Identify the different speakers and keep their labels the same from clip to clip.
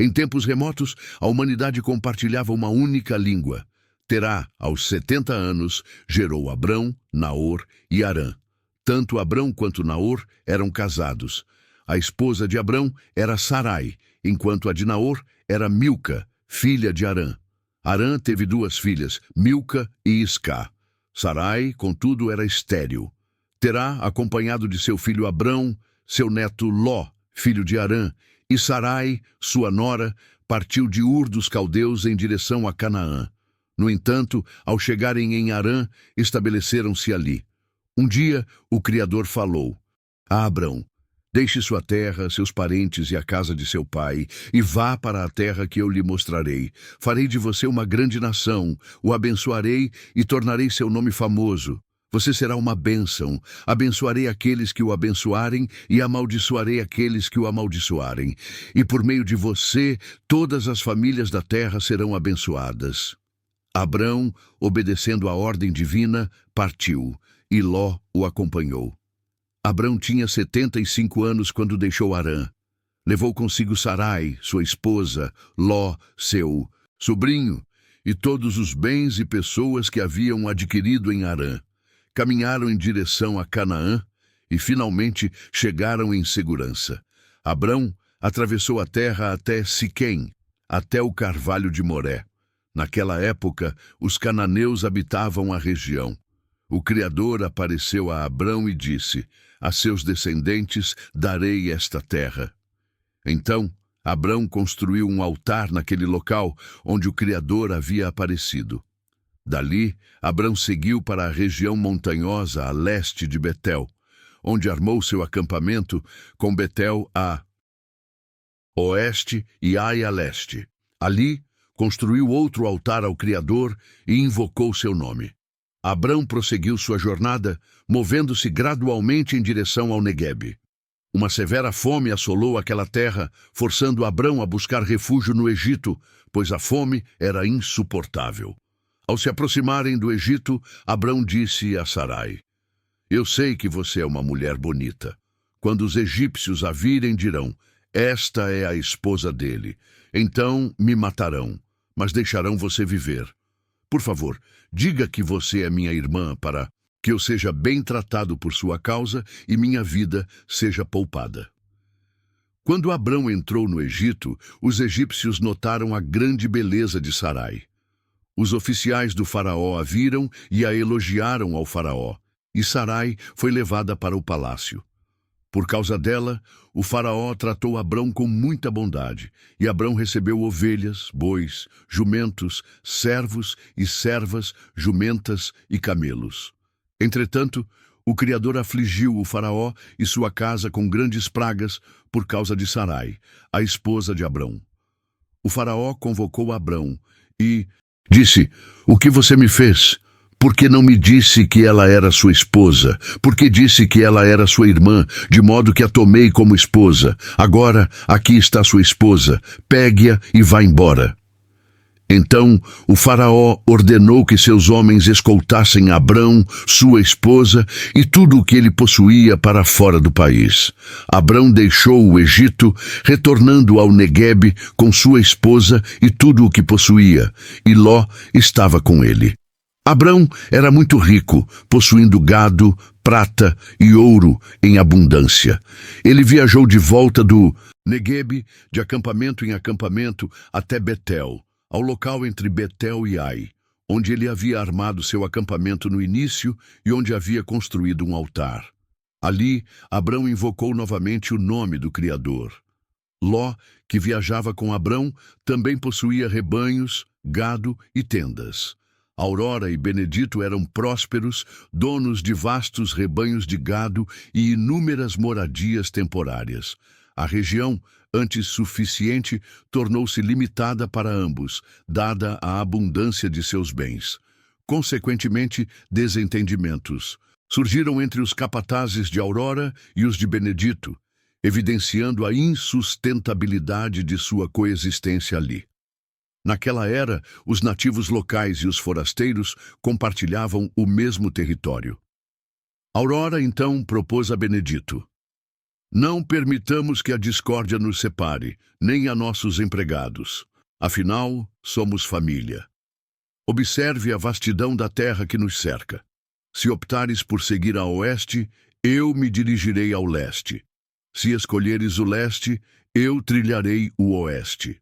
Speaker 1: Em tempos remotos, a humanidade compartilhava uma única língua. Terá, aos 70 anos, gerou Abrão, Naor e Harã. Tanto Abrão quanto Naor eram casados. A esposa de Abrão era Sarai, enquanto a de Naor era Milca, filha de Harã. Harã teve 2 filhas, Milca e Iscá. Sarai, contudo, era estéril. Terá, acompanhado de seu filho Abrão, seu neto Ló, filho de Harã, e Sarai, sua nora, partiu de Ur dos Caldeus em direção a Canaã. No entanto, ao chegarem em Harã, estabeleceram-se ali. Um dia, o Criador falou a Abrão: deixe sua terra, seus parentes e a casa de seu pai, e vá para a terra que eu lhe mostrarei. Farei de você uma grande nação, o abençoarei e tornarei seu nome famoso. Você será uma bênção. Abençoarei aqueles que o abençoarem e amaldiçoarei aqueles que o amaldiçoarem. E por meio de você, todas as famílias da terra serão abençoadas. Abrão, obedecendo à ordem divina, partiu, e Ló o acompanhou. Abrão tinha 75 anos quando deixou Harã. Levou consigo Sarai, sua esposa, Ló, seu sobrinho, e todos os bens e pessoas que haviam adquirido em Harã. Caminharam em direção a Canaã e finalmente chegaram em segurança. Abrão atravessou a terra até Siquém, até o carvalho de Moré. Naquela época, os cananeus habitavam a região. O Criador apareceu a Abrão e disse: a seus descendentes darei esta terra. Então, Abrão construiu um altar naquele local onde o Criador havia aparecido. Dali, Abrão seguiu para a região montanhosa a leste de Betel, onde armou seu acampamento, com Betel a oeste e Ai a leste. Ali, construiu outro altar ao Criador e invocou seu nome. Abrão prosseguiu sua jornada, movendo-se gradualmente em direção ao Neguebe. Uma severa fome assolou aquela terra, forçando Abrão a buscar refúgio no Egito, pois a fome era insuportável. Ao se aproximarem do Egito, Abrão disse a Sarai: eu sei que você é uma mulher bonita. Quando os egípcios a virem, dirão: esta é a esposa dele. Então me matarão, mas deixarão você viver. Por favor, diga que você é minha irmã para que eu seja bem tratado por sua causa e minha vida seja poupada. Quando Abrão entrou no Egito, os egípcios notaram a grande beleza de Sarai. Os oficiais do faraó a viram e a elogiaram ao faraó, e Sarai foi levada para o palácio. Por causa dela, o faraó tratou Abrão com muita bondade, e Abrão recebeu ovelhas, bois, jumentos, servos e servas, jumentas e camelos. Entretanto, o Criador afligiu o faraó e sua casa com grandes pragas por causa de Sarai, a esposa de Abrão. O faraó convocou Abrão e disse: o que você me fez? Por que não me disse que ela era sua esposa? Por que disse que ela era sua irmã, de modo que a tomei como esposa? Agora, aqui está sua esposa. Pegue-a e vá embora. Então, o faraó ordenou que seus homens escoltassem Abrão, sua esposa e tudo o que ele possuía para fora do país. Abrão deixou o Egito, retornando ao Neguebe com sua esposa e tudo o que possuía, e Ló estava com ele. Abrão era muito rico, possuindo gado, prata e ouro em abundância. Ele viajou de volta do Neguebe, de acampamento em acampamento, até Betel, ao local entre Betel e Ai, onde ele havia armado seu acampamento no início e onde havia construído um altar. Ali, Abrão invocou novamente o nome do Criador. Ló, que viajava com Abrão, também possuía rebanhos, gado e tendas. Aurora e Benedito eram prósperos, donos de vastos rebanhos de gado e inúmeras moradias temporárias. A região, antes suficiente, tornou-se limitada para ambos, dada a abundância de seus bens. Consequentemente, desentendimentos surgiram entre os capatazes de Aurora e os de Benedito, evidenciando a insustentabilidade de sua coexistência ali. Naquela era, os nativos locais e os forasteiros compartilhavam o mesmo território. Aurora, então, propôs a Benedito: Não permitamos que a discórdia nos separe, nem a nossos empregados. Afinal, somos família. Observe a vastidão da terra que nos cerca. Se optares por seguir a oeste, eu me dirigirei ao leste. Se escolheres o leste, eu trilharei o oeste.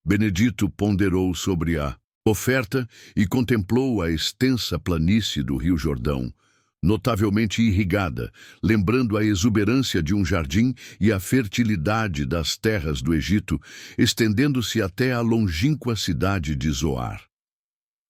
Speaker 1: Benedito ponderou sobre a oferta e contemplou a extensa planície do Rio Jordão, notavelmente irrigada, lembrando a exuberância de um jardim e a fertilidade das terras do Egito, estendendo-se até a longínqua cidade de Zoar.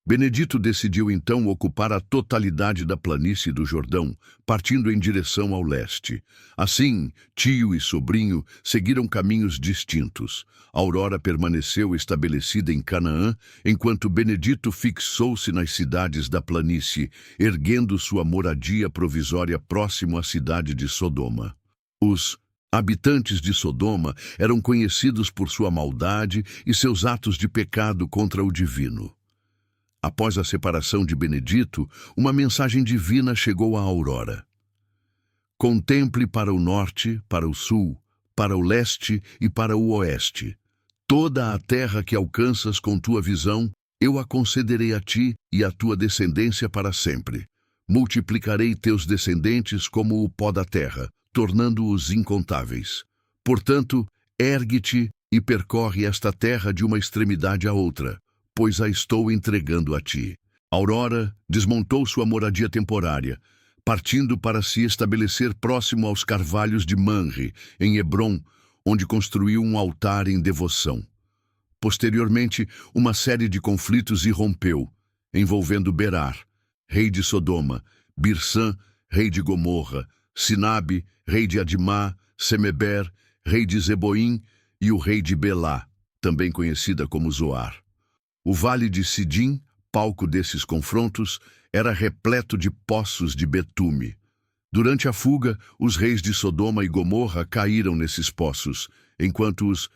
Speaker 1: Benedito decidiu então ocupar a totalidade da planície do Jordão, partindo em direção ao leste. Assim, tio e sobrinho seguiram caminhos distintos. Aurora permaneceu estabelecida em Canaã, enquanto Benedito fixou-se nas cidades da planície, erguendo sua moradia provisória próximo à cidade de Sodoma. Os habitantes de Sodoma eram conhecidos por sua maldade e seus atos de pecado contra o divino. Após a separação de Benedito, uma mensagem divina chegou a Aurora. Contemple para o norte, para o sul, para o leste e para o oeste. Toda a terra que alcanças com tua visão, eu a concederei a ti e à tua descendência para sempre. Multiplicarei teus descendentes como o pó da terra, tornando-os incontáveis. Portanto, ergue-te e percorre esta terra de uma extremidade à outra, pois a estou entregando a ti. Aurora desmontou sua moradia temporária, partindo para se estabelecer próximo aos carvalhos de Manre, em Hebrom, onde construiu um altar em devoção. Posteriormente, uma série de conflitos irrompeu, envolvendo Berar, rei de Sodoma, Birsã, rei de Gomorra, Sinabe, rei de Adimá, Semeber, rei de Zeboim, e o rei de Belá, também conhecida como Zoar. O vale de Sidim, palco desses confrontos, era repleto de poços de betume. Durante a fuga, os reis de Sodoma e Gomorra caíram nesses poços, enquanto os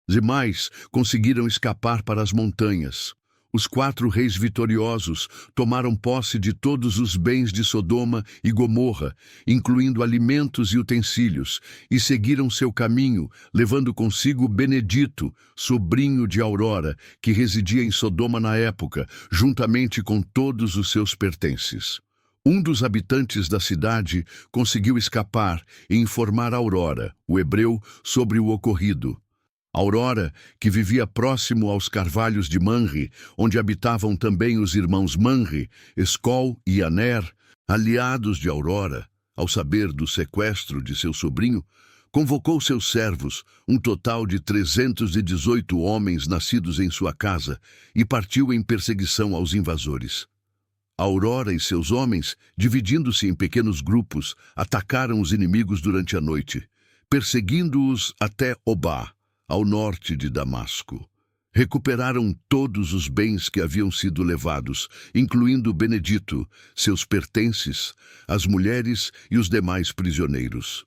Speaker 1: demais conseguiram escapar para as montanhas. Os 4 reis vitoriosos tomaram posse de todos os bens de Sodoma e Gomorra, incluindo alimentos e utensílios, e seguiram seu caminho, levando consigo Benedito, sobrinho de Aurora, que residia em Sodoma na época, juntamente com todos os seus pertences. Um dos habitantes da cidade conseguiu escapar e informar Aurora, o hebreu, sobre o ocorrido. Aurora, que vivia próximo aos carvalhos de Manre, onde habitavam também os irmãos Manre, Escol e Aner, aliados de Aurora, ao saber do sequestro de seu sobrinho, convocou seus servos, um total de 318 homens nascidos em sua casa, e partiu em perseguição aos invasores. Aurora e seus homens, dividindo-se em pequenos grupos, atacaram os inimigos durante a noite, perseguindo-os até Obá, ao norte de Damasco. Recuperaram todos os bens que haviam sido levados, incluindo Benedito, seus pertences, as mulheres e os demais prisioneiros.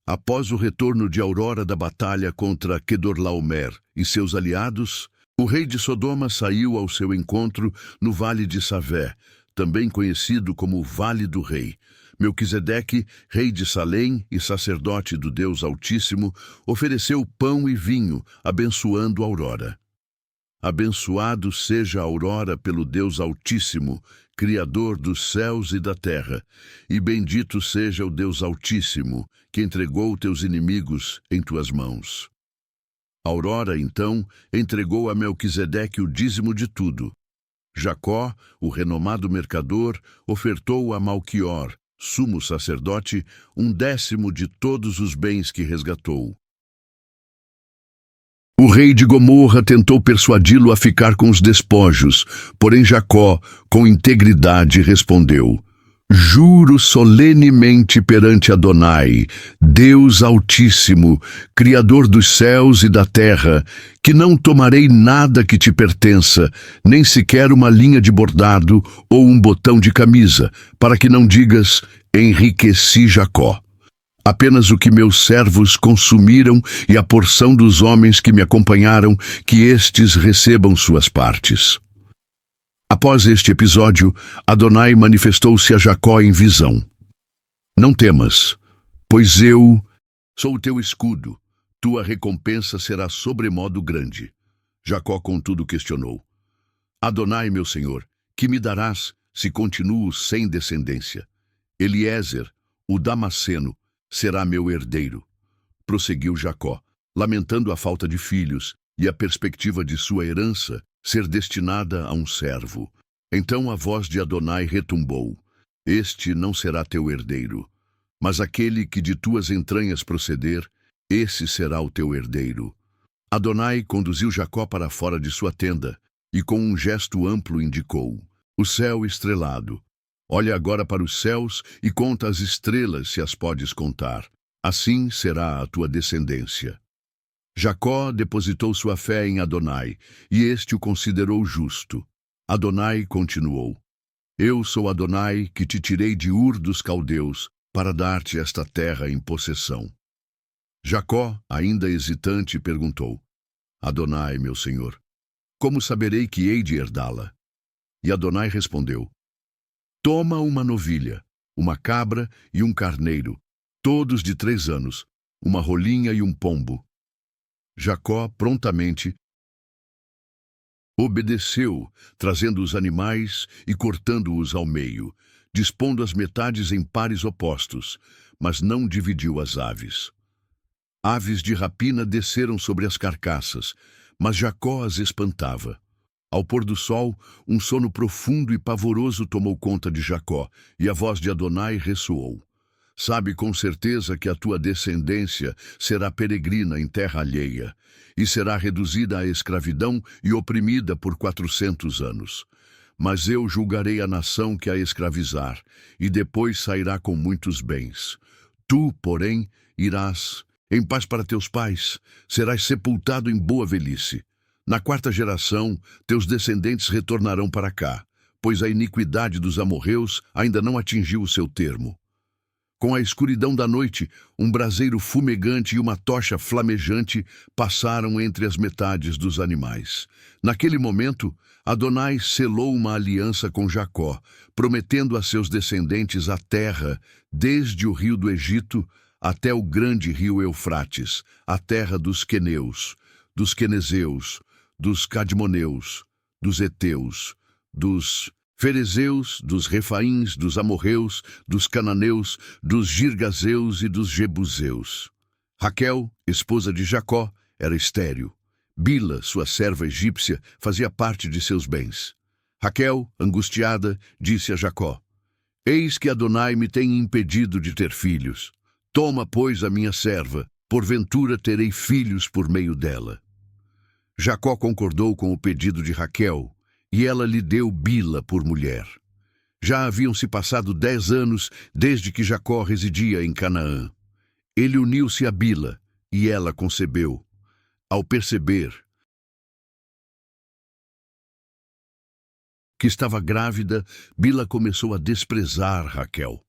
Speaker 1: Após o retorno de Aurora da batalha contra Quedorlaomer e seus aliados, o rei de Sodoma saiu ao seu encontro no Vale de Savé, também conhecido como Vale do Rei. Melquisedeque, rei de Salém e sacerdote do Deus Altíssimo, ofereceu pão e vinho, abençoando Aurora. Abençoado seja Aurora pelo Deus Altíssimo, Criador dos céus e da terra, e bendito seja o Deus Altíssimo, que entregou teus inimigos em tuas mãos. Aurora, então, entregou a Melquisedeque o dízimo de tudo. Jacó, o renomado mercador, ofertou a Malquior, sumo sacerdote, 1/10 de todos os bens que resgatou. O rei de Gomorra tentou persuadi-lo a ficar com os despojos, porém Jacó, com integridade, respondeu: Juro solenemente perante Adonai, Deus Altíssimo, Criador dos céus e da terra, que não tomarei nada que te pertença, nem sequer uma linha de bordado ou um botão de camisa, para que não digas, enriqueci Jacó. Apenas o que meus servos consumiram e a porção dos homens que me acompanharam, que estes recebam suas partes. Após este episódio, Adonai manifestou-se a Jacó em visão. Não temas, pois eu sou o teu escudo. Tua recompensa será sobremodo grande. Jacó, contudo, questionou: Adonai, meu senhor, que me darás se continuo sem descendência? Eliezer, o Damasceno, será meu herdeiro. Prosseguiu Jacó, lamentando a falta de filhos e a perspectiva de sua herança ser destinada a um servo. Então a voz de Adonai retumbou: Este não será teu herdeiro, mas aquele que de tuas entranhas proceder, esse será o teu herdeiro. Adonai conduziu Jacó para fora de sua tenda e com um gesto amplo indicou: O céu estrelado. Olha agora para os céus e conta as estrelas, se as podes contar. Assim será a tua descendência. Jacó depositou sua fé em Adonai, e este o considerou justo. Adonai continuou: Eu sou Adonai, que te tirei de Ur dos Caldeus, para dar-te esta terra em possessão. Jacó, ainda hesitante, perguntou: Adonai, meu senhor, como saberei que hei de herdá-la? E Adonai respondeu: Toma uma novilha, uma cabra e um carneiro, todos de 3 anos, uma rolinha e um pombo. Jacó prontamente obedeceu, trazendo os animais e cortando-os ao meio, dispondo as metades em pares opostos, mas não dividiu as aves. Aves de rapina desceram sobre as carcaças, mas Jacó as espantava. Ao pôr do sol, um sono profundo e pavoroso tomou conta de Jacó, e a voz de Adonai ressoou: Sabe com certeza que a tua descendência será peregrina em terra alheia, e será reduzida à escravidão e oprimida por 400 anos. Mas eu julgarei a nação que a escravizar, e depois sairá com muitos bens. Tu, porém, irás em paz para teus pais, serás sepultado em boa velhice. Na 4ª geração, teus descendentes retornarão para cá, pois a iniquidade dos amorreus ainda não atingiu o seu termo. Com a escuridão da noite, um braseiro fumegante e uma tocha flamejante passaram entre as metades dos animais. Naquele momento, Adonai selou uma aliança com Jacó, prometendo a seus descendentes a terra, desde o rio do Egito até o grande rio Eufrates, a terra dos queneus, dos quenezeus, dos cadmoneus, dos heteus, dos ferezeus, dos refaíns, dos amorreus, dos cananeus, dos girgazeus e dos jebuseus. Raquel, esposa de Jacó, era estéril. Bila, sua serva egípcia, fazia parte de seus bens. Raquel, angustiada, disse a Jacó: Eis que Adonai me tem impedido de ter filhos. Toma, pois, a minha serva, porventura terei filhos por meio dela. Jacó concordou com o pedido de Raquel, e ela lhe deu Bila por mulher. Já haviam se passado 10 anos desde que Jacó residia em Canaã. Ele uniu-se a Bila, e ela concebeu. Ao perceber que estava grávida, Bila começou a desprezar Raquel.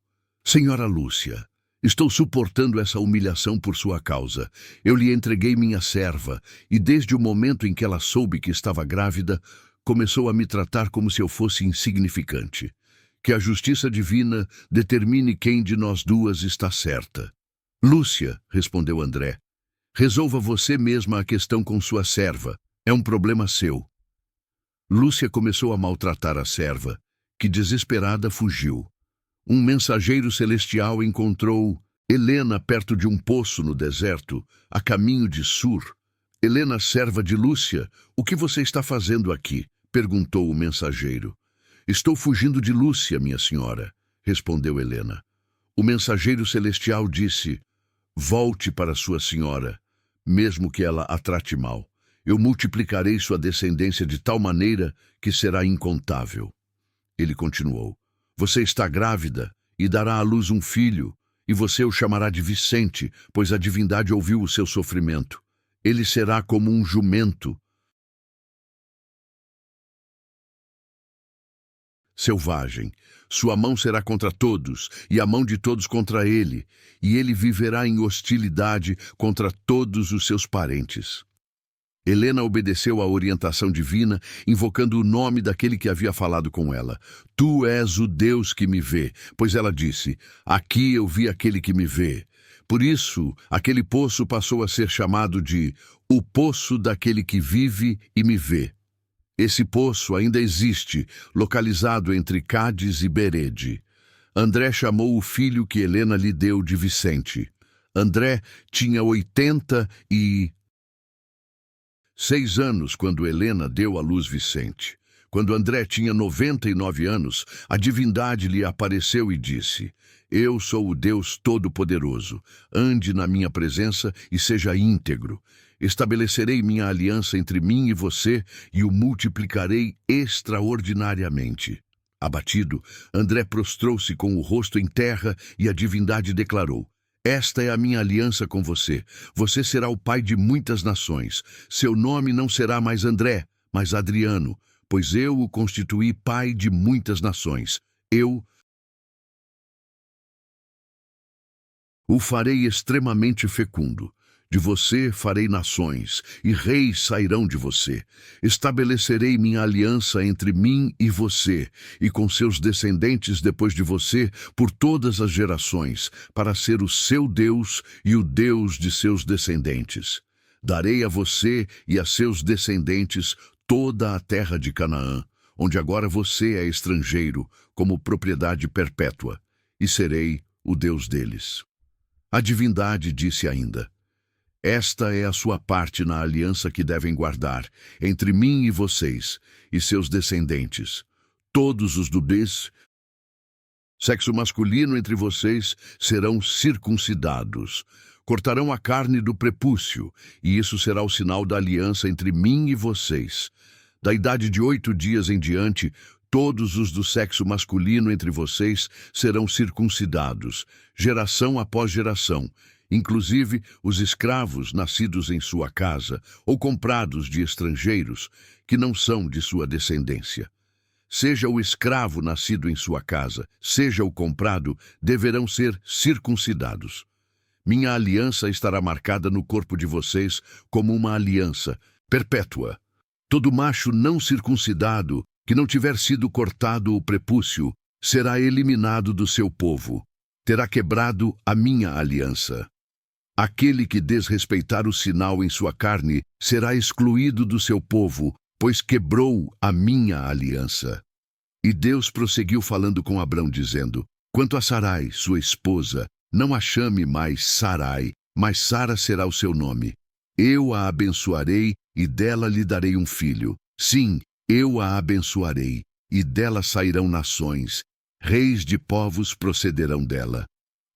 Speaker 1: Senhora Lúcia, estou suportando essa humilhação por sua causa. Eu lhe entreguei minha serva, e desde o momento em que ela soube que estava grávida, começou a me tratar como se eu fosse insignificante. Que a justiça divina determine quem de nós duas está certa. Lúcia, respondeu André, resolva você mesma a questão com sua serva. É um problema seu. Lúcia começou a maltratar a serva, que desesperada fugiu. Um mensageiro celestial encontrou Helena perto de um poço no deserto, a caminho de Sur. Helena, serva de Lúcia, o que você está fazendo aqui? Perguntou o mensageiro. Estou fugindo de Lúcia, minha senhora, respondeu Helena. O mensageiro celestial disse: Volte para sua senhora, mesmo que ela a trate mal. Eu multiplicarei sua descendência de tal maneira que será incontável. Ele continuou: Você está grávida e dará à luz um filho, e você o chamará de Vicente, pois a divindade ouviu o seu sofrimento. Ele será como um jumento selvagem. Sua mão será contra todos, e a mão de todos contra ele, e ele viverá em hostilidade contra todos os seus parentes. Helena obedeceu à orientação divina, invocando o nome daquele que havia falado com ela. Tu és o Deus que me vê, pois ela disse: Aqui eu vi aquele que me vê. Por isso, aquele poço passou a ser chamado de o poço daquele que vive e me vê. Esse poço ainda existe, localizado entre Cádiz e Berede. André chamou o filho que Helena lhe deu de Vicente. André tinha 86 anos quando Helena deu à luz Vicente. Quando André tinha 99 anos, a divindade lhe apareceu e disse: Eu sou o Deus Todo-Poderoso. Ande na minha presença e seja íntegro. Estabelecerei minha aliança entre mim e você e o multiplicarei extraordinariamente. Abatido, André prostrou-se com o rosto em terra e a divindade declarou: Esta é a minha aliança com você. Você será o pai de muitas nações. Seu nome não será mais André, mas Adriano, pois eu o constituí pai de muitas nações. Eu o farei extremamente fecundo. De você farei nações, e reis sairão de você. Estabelecerei minha aliança entre mim e você, e com seus descendentes depois de você, por todas as gerações, para ser o seu Deus e o Deus de seus descendentes. Darei a você e a seus descendentes toda a terra de Canaã, onde agora você é estrangeiro, como propriedade perpétua, e serei o Deus deles. A divindade disse ainda: Esta é a sua parte na aliança que devem guardar entre mim e vocês e seus descendentes. Todos os bebês, sexo masculino entre vocês, serão circuncidados. Cortarão a carne do prepúcio, e isso será o sinal da aliança entre mim e vocês. Da idade de 8 dias em diante, todos os do sexo masculino entre vocês serão circuncidados, geração após geração, inclusive os escravos nascidos em sua casa ou comprados de estrangeiros que não são de sua descendência. Seja o escravo nascido em sua casa, seja o comprado, deverão ser circuncidados. Minha aliança estará marcada no corpo de vocês como uma aliança perpétua. Todo macho não circuncidado que não tiver sido cortado o prepúcio será eliminado do seu povo. Terá quebrado a minha aliança. Aquele que desrespeitar o sinal em sua carne será excluído do seu povo, pois quebrou a minha aliança. E Deus prosseguiu falando com Abrão, dizendo: Quanto a Sarai, sua esposa, não a chame mais Sarai, mas Sara será o seu nome. Eu a abençoarei e dela lhe darei um filho. Sim, eu a abençoarei, e dela sairão nações. Reis de povos procederão dela.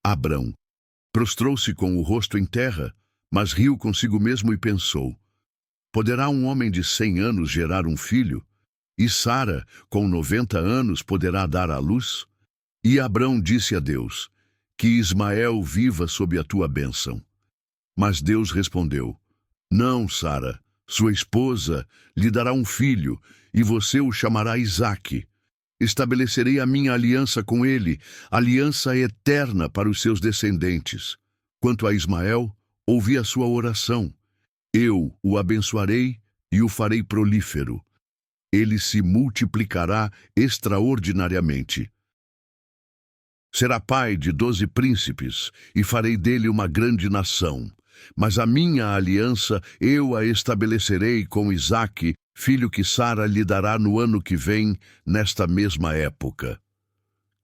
Speaker 1: Abrão prostrou-se com o rosto em terra, mas riu consigo mesmo e pensou: Poderá um homem de 100 anos gerar um filho? E Sara, com 90 anos, poderá dar à luz? E Abrão disse a Deus: Que Ismael viva sob a tua bênção. Mas Deus respondeu: Não, Sara, sua esposa, lhe dará um filho, e você o chamará Isaque. Estabelecerei a minha aliança com ele, aliança eterna para os seus descendentes. Quanto a Ismael, ouvi a sua oração. Eu o abençoarei e o farei prolífero. Ele se multiplicará extraordinariamente. Será pai de 12 príncipes, e farei dele uma grande nação. Mas a minha aliança eu a estabelecerei com Isaque, filho que Sara lhe dará no ano que vem, nesta mesma época.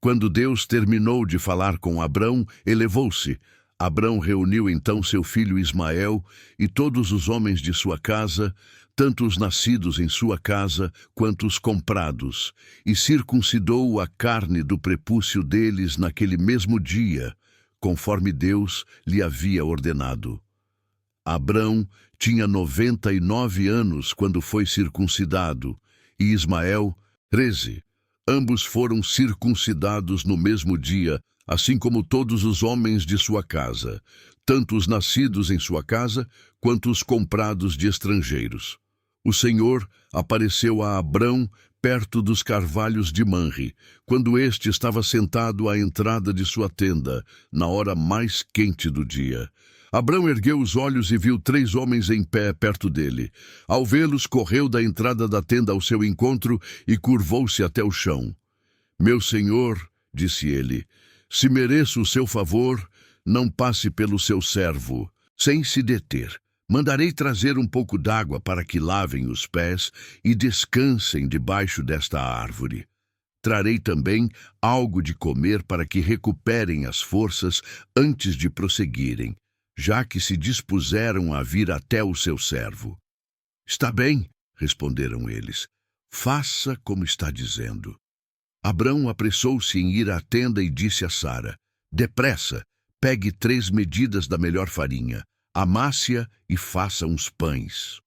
Speaker 1: Quando Deus terminou de falar com Abrão, elevou-se. Abrão reuniu então seu filho Ismael e todos os homens de sua casa, tanto os nascidos em sua casa quanto os comprados, e circuncidou a carne do prepúcio deles naquele mesmo dia, conforme Deus lhe havia ordenado. Abrão tinha 99 anos quando foi circuncidado, e Ismael, 13. Ambos foram circuncidados no mesmo dia, assim como todos os homens de sua casa, tanto os nascidos em sua casa, quanto os comprados de estrangeiros. O Senhor apareceu a Abrão perto dos carvalhos de Manre, quando este estava sentado à entrada de sua tenda, na hora mais quente do dia. Abrão ergueu os olhos e viu 3 homens em pé perto dele. Ao vê-los, correu da entrada da tenda ao seu encontro e curvou-se até o chão. Meu senhor, disse ele, se mereço o seu favor, não passe pelo seu servo, sem se deter. Mandarei trazer um pouco d'água para que lavem os pés e descansem debaixo desta árvore. Trarei também algo de comer para que recuperem as forças antes de prosseguirem, já que se dispuseram a vir até o seu servo. Está bem, responderam eles. Faça como está dizendo. Abrão apressou-se em ir à tenda e disse a Sara: Depressa, pegue 3 medidas da melhor farinha, amasse-a e faça uns pães.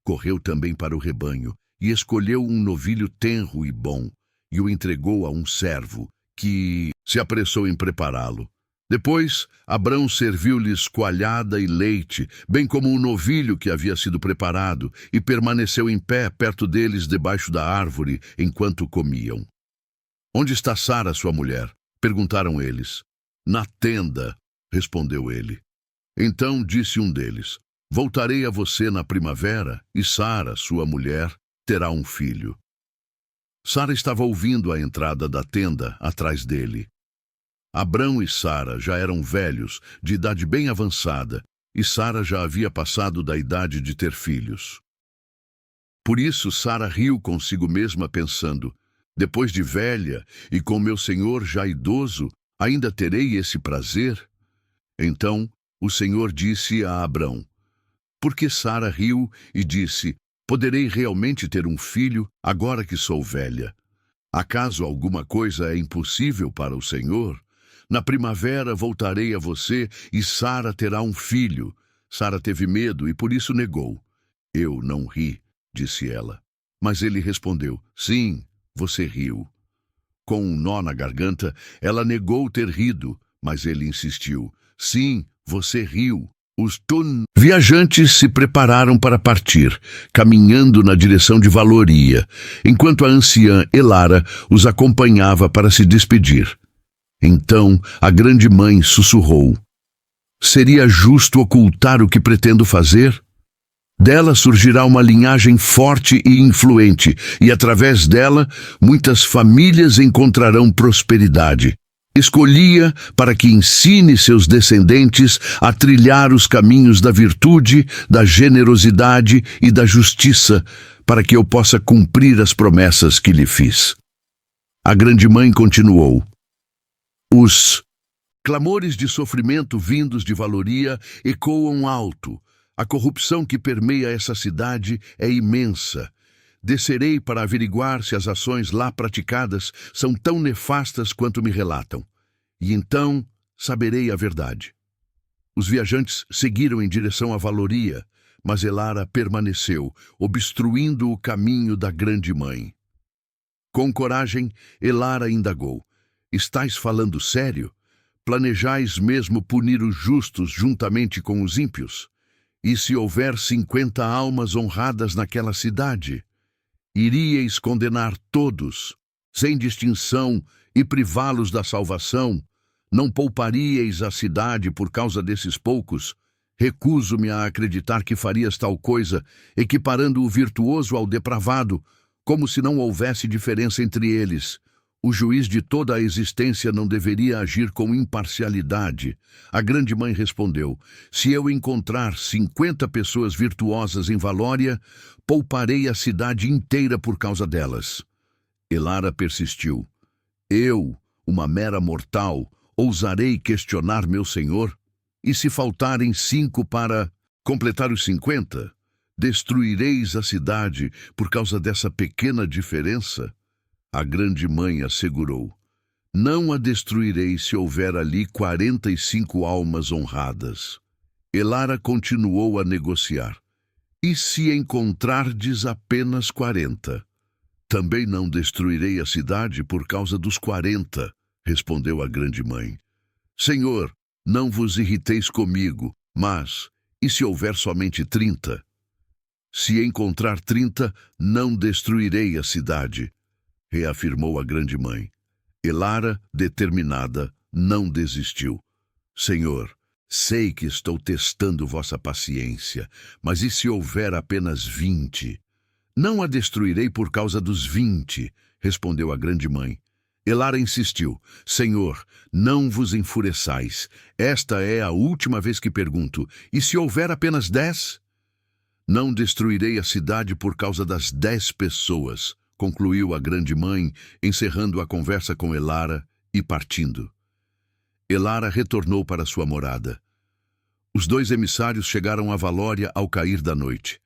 Speaker 1: Correu também para o rebanho e escolheu um novilho tenro e bom, e o entregou a um servo, que se apressou em prepará-lo. Depois, Abrão serviu-lhes coalhada e leite, bem como o novilho que havia sido preparado, e permaneceu em pé perto deles debaixo da árvore, enquanto comiam. Onde está Sara, sua mulher? Perguntaram eles. Na tenda, respondeu ele. Então disse um deles: Voltarei a você na primavera, e Sara, sua mulher, terá um filho. Sara estava ouvindo a entrada da tenda atrás dele. Abrão e Sara já eram velhos, de idade bem avançada, e Sara já havia passado da idade de ter filhos. Por isso Sara riu consigo mesma, pensando: Depois de velha e com meu senhor já idoso, ainda terei esse prazer? Então o Senhor disse a Abrão: Porque Sara riu e disse: Poderei realmente ter um filho agora que sou velha? Acaso alguma coisa é impossível para o Senhor? Na primavera voltarei a você e Sara terá um filho. Sara teve medo e por isso negou. Eu não ri, disse ela. Mas ele respondeu: Sim, você riu. Com um nó na garganta, ela negou ter rido, mas ele insistiu: Sim, você riu. Os viajantes se prepararam para partir, caminhando na direção de Valoria, enquanto a anciã Elara os acompanhava para se despedir. Então a grande mãe sussurrou: Seria justo ocultar o que pretendo fazer? Dela surgirá uma linhagem forte e influente, e através dela muitas famílias encontrarão prosperidade. Escolhi-a para que ensine seus descendentes a trilhar os caminhos da virtude, da generosidade e da justiça, para que eu possa cumprir as promessas que lhe fiz. A grande mãe continuou: Os clamores de sofrimento vindos de Valoria ecoam alto. A corrupção que permeia essa cidade é imensa. Descerei para averiguar se as ações lá praticadas são tão nefastas quanto me relatam. E então saberei a verdade. Os viajantes seguiram em direção a Valoria, mas Elara permaneceu, obstruindo o caminho da grande mãe. Com coragem, Elara indagou: Estais falando sério? Planejais mesmo punir os justos juntamente com os ímpios? E se houver 50 almas honradas naquela cidade? Iríeis condenar todos, sem distinção, e privá-los da salvação? Não pouparíeis a cidade por causa desses poucos? Recuso-me a acreditar que farias tal coisa, equiparando o virtuoso ao depravado, como se não houvesse diferença entre eles. O juiz de toda a existência não deveria agir com imparcialidade. A grande mãe respondeu: Se eu encontrar 50 pessoas virtuosas em Valória, pouparei a cidade inteira por causa delas. Elara persistiu: Eu, uma mera mortal, ousarei questionar meu senhor? E se faltarem 5 para completar os 50, destruireis a cidade por causa dessa pequena diferença? A grande mãe assegurou: Não a destruirei se houver ali 45 almas honradas. Elara continuou a negociar: E se encontrardes apenas 40? Também não destruirei a cidade por causa dos 40, respondeu a grande mãe. Senhor, não vos irriteis comigo, mas e se houver somente 30? Se encontrar 30, não destruirei a cidade, reafirmou a grande mãe. Elara, determinada, não desistiu. Senhor, sei que estou testando vossa paciência, mas e se houver apenas 20? Não a destruirei por causa dos 20, respondeu a grande mãe. Elara insistiu. Senhor, não vos enfureçais. Esta é a última vez que pergunto. E se houver apenas 10? Não destruirei a cidade por causa das 10 pessoas, concluiu a grande-mãe, encerrando a conversa com Elara e partindo. Elara retornou para sua morada. Os 2 emissários chegaram a Valória ao cair da noite.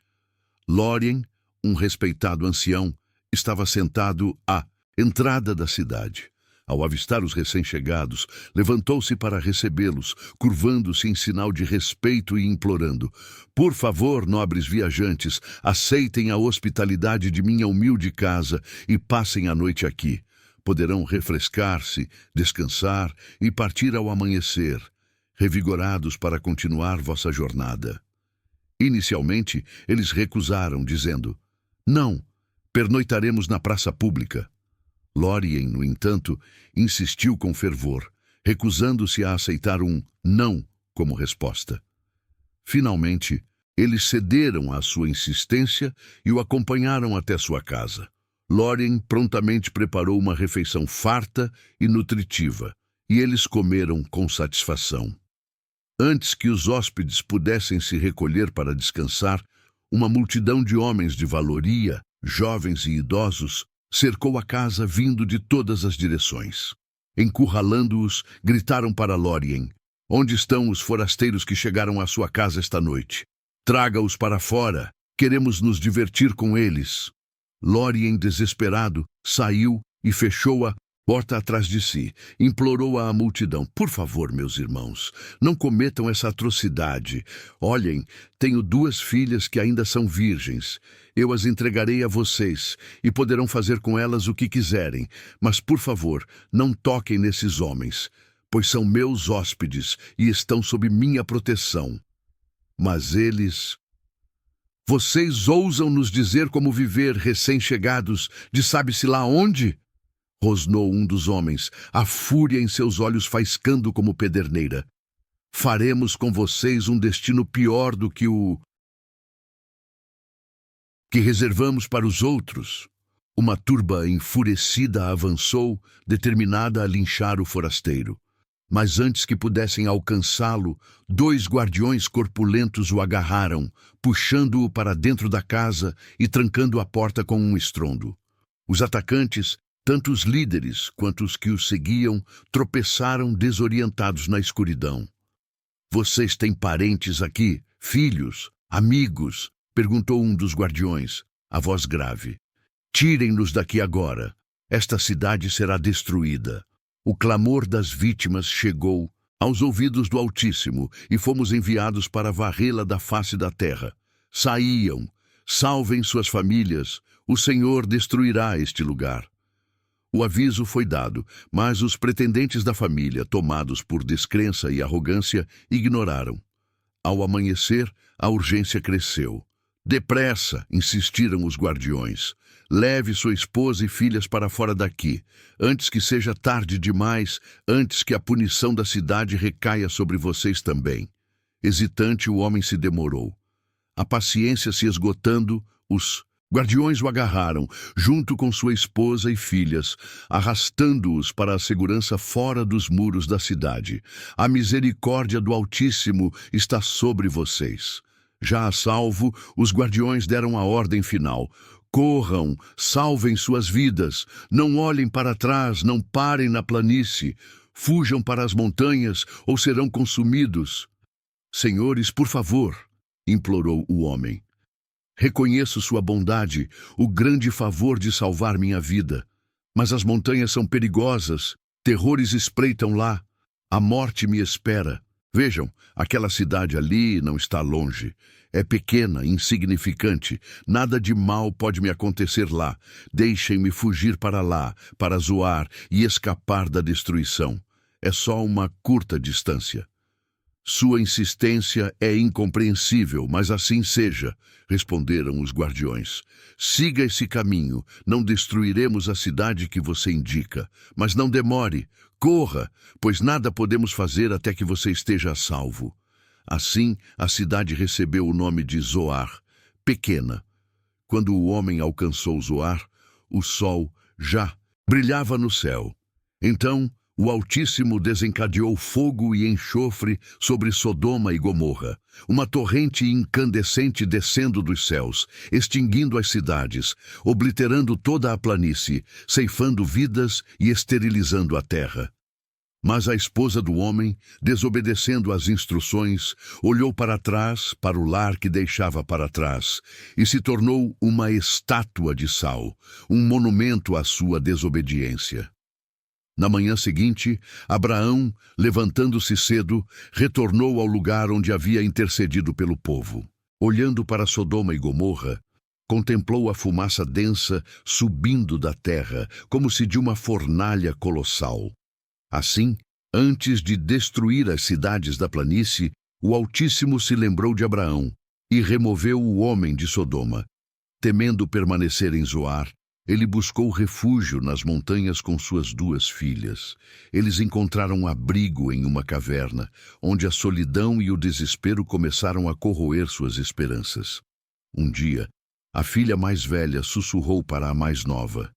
Speaker 1: Lórien, um respeitado ancião, estava sentado à entrada da cidade. Ao avistar os recém-chegados, levantou-se para recebê-los, curvando-se em sinal de respeito e implorando: Por favor, nobres viajantes, aceitem a hospitalidade de minha humilde casa e passem a noite aqui. Poderão refrescar-se, descansar e partir ao amanhecer, revigorados para continuar vossa jornada. Inicialmente, eles recusaram, dizendo: Não, pernoitaremos na praça pública. Lórien, no entanto, insistiu com fervor, recusando-se a aceitar um não como resposta. Finalmente, eles cederam à sua insistência e o acompanharam até sua casa. Lórien prontamente preparou uma refeição farta e nutritiva, e eles comeram com satisfação. Antes que os hóspedes pudessem se recolher para descansar, uma multidão de homens de valoria, jovens e idosos, cercou a casa vindo de todas as direções. Encurralando-os, gritaram para Lórien: Onde estão os forasteiros que chegaram à sua casa esta noite? Traga-os para fora, queremos nos divertir com eles. Lórien, desesperado, saiu e fechou a porta atrás de si. Implorou à multidão: Por favor, meus irmãos, não cometam essa atrocidade. Olhem, tenho 2 filhas que ainda são virgens. Eu as entregarei a vocês e poderão fazer com elas o que quiserem. Mas, por favor, não toquem nesses homens, pois são meus hóspedes e estão sob minha proteção. Mas eles... Vocês ousam nos dizer como viver recém-chegados de sabe-se lá onde? Rosnou um dos homens, a fúria em seus olhos faiscando como pederneira. Faremos com vocês um destino pior do que o que reservamos para os outros. Uma turba enfurecida avançou, determinada a linchar o forasteiro. Mas antes que pudessem alcançá-lo, 2 guardiões corpulentos o agarraram, puxando-o para dentro da casa e trancando a porta com um estrondo. Os atacantes, tanto os líderes quanto os que os seguiam, tropeçaram desorientados na escuridão. Vocês têm parentes aqui? Filhos? Amigos? Perguntou um dos guardiões, a voz grave. Tirem-nos daqui agora. Esta cidade será destruída. O clamor das vítimas chegou aos ouvidos do Altíssimo e fomos enviados para varrê-la da face da terra. Saíam, salvem suas famílias, o Senhor destruirá este lugar. O aviso foi dado, mas os pretendentes da família, tomados por descrença e arrogância, ignoraram. Ao amanhecer, a urgência cresceu. Depressa, insistiram os guardiões. Leve sua esposa e filhas para fora daqui, antes que seja tarde demais, antes que a punição da cidade recaia sobre vocês também. Hesitante, o homem se demorou. A paciência se esgotando, os guardiões o agarraram, junto com sua esposa e filhas, arrastando-os para a segurança fora dos muros da cidade. A misericórdia do Altíssimo está sobre vocês. Já a salvo, os guardiões deram a ordem final. Corram, salvem suas vidas, não olhem para trás, não parem na planície, fujam para as montanhas ou serão consumidos. Senhores, por favor, implorou o homem. Reconheço sua bondade, o grande favor de salvar minha vida. Mas as montanhas são perigosas, terrores espreitam lá, a morte me espera. Vejam, aquela cidade ali não está longe. É pequena, insignificante. Nada de mal pode me acontecer lá. Deixem-me fugir para lá, para Zoar e escapar da destruição. É só uma curta distância. Sua insistência é incompreensível, mas assim seja, responderam os guardiões. Siga esse caminho, não destruiremos a cidade que você indica, mas não demore, corra, pois nada podemos fazer até que você esteja a salvo. Assim, a cidade recebeu o nome de Zoar, pequena. Quando o homem alcançou Zoar, o sol já brilhava no céu. Então o Altíssimo desencadeou fogo e enxofre sobre Sodoma e Gomorra, uma torrente incandescente descendo dos céus, extinguindo as cidades, obliterando toda a planície, ceifando vidas e esterilizando a terra. Mas a esposa do homem, desobedecendo às instruções, olhou para trás, para o lar que deixava para trás, e se tornou uma estátua de sal, um monumento à sua desobediência. Na manhã seguinte, Abraão, levantando-se cedo, retornou ao lugar onde havia intercedido pelo povo. Olhando para Sodoma e Gomorra, contemplou a fumaça densa subindo da terra, como se de uma fornalha colossal. Assim, antes de destruir as cidades da planície, o Altíssimo se lembrou de Abraão e removeu o homem de Sodoma. Temendo permanecer em Zoar, ele buscou refúgio nas montanhas com suas 2 filhas. Eles encontraram abrigo em uma caverna, onde a solidão e o desespero começaram a corroer suas esperanças. Um dia, a filha mais velha sussurrou para a mais nova: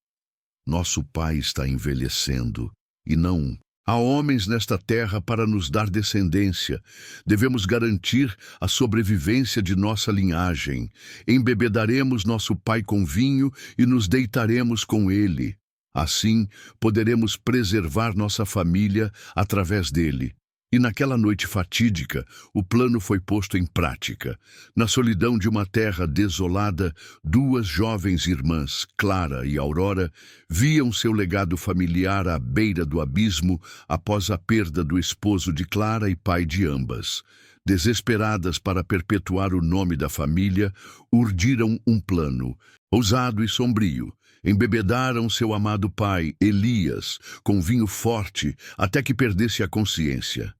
Speaker 1: "Nosso pai está envelhecendo, e não há homens nesta terra para nos dar descendência. Devemos garantir a sobrevivência de nossa linhagem. Embebedaremos nosso pai com vinho e nos deitaremos com ele. Assim, poderemos preservar nossa família através dele." E naquela noite fatídica, o plano foi posto em prática. Na solidão de uma terra desolada, 2 jovens irmãs, Clara e Aurora, viam seu legado familiar à beira do abismo após a perda do esposo de Clara e pai de ambas. Desesperadas para perpetuar o nome da família, urdiram um plano, ousado e sombrio. Embebedaram seu amado pai, Elias, com vinho forte até que perdesse a consciência.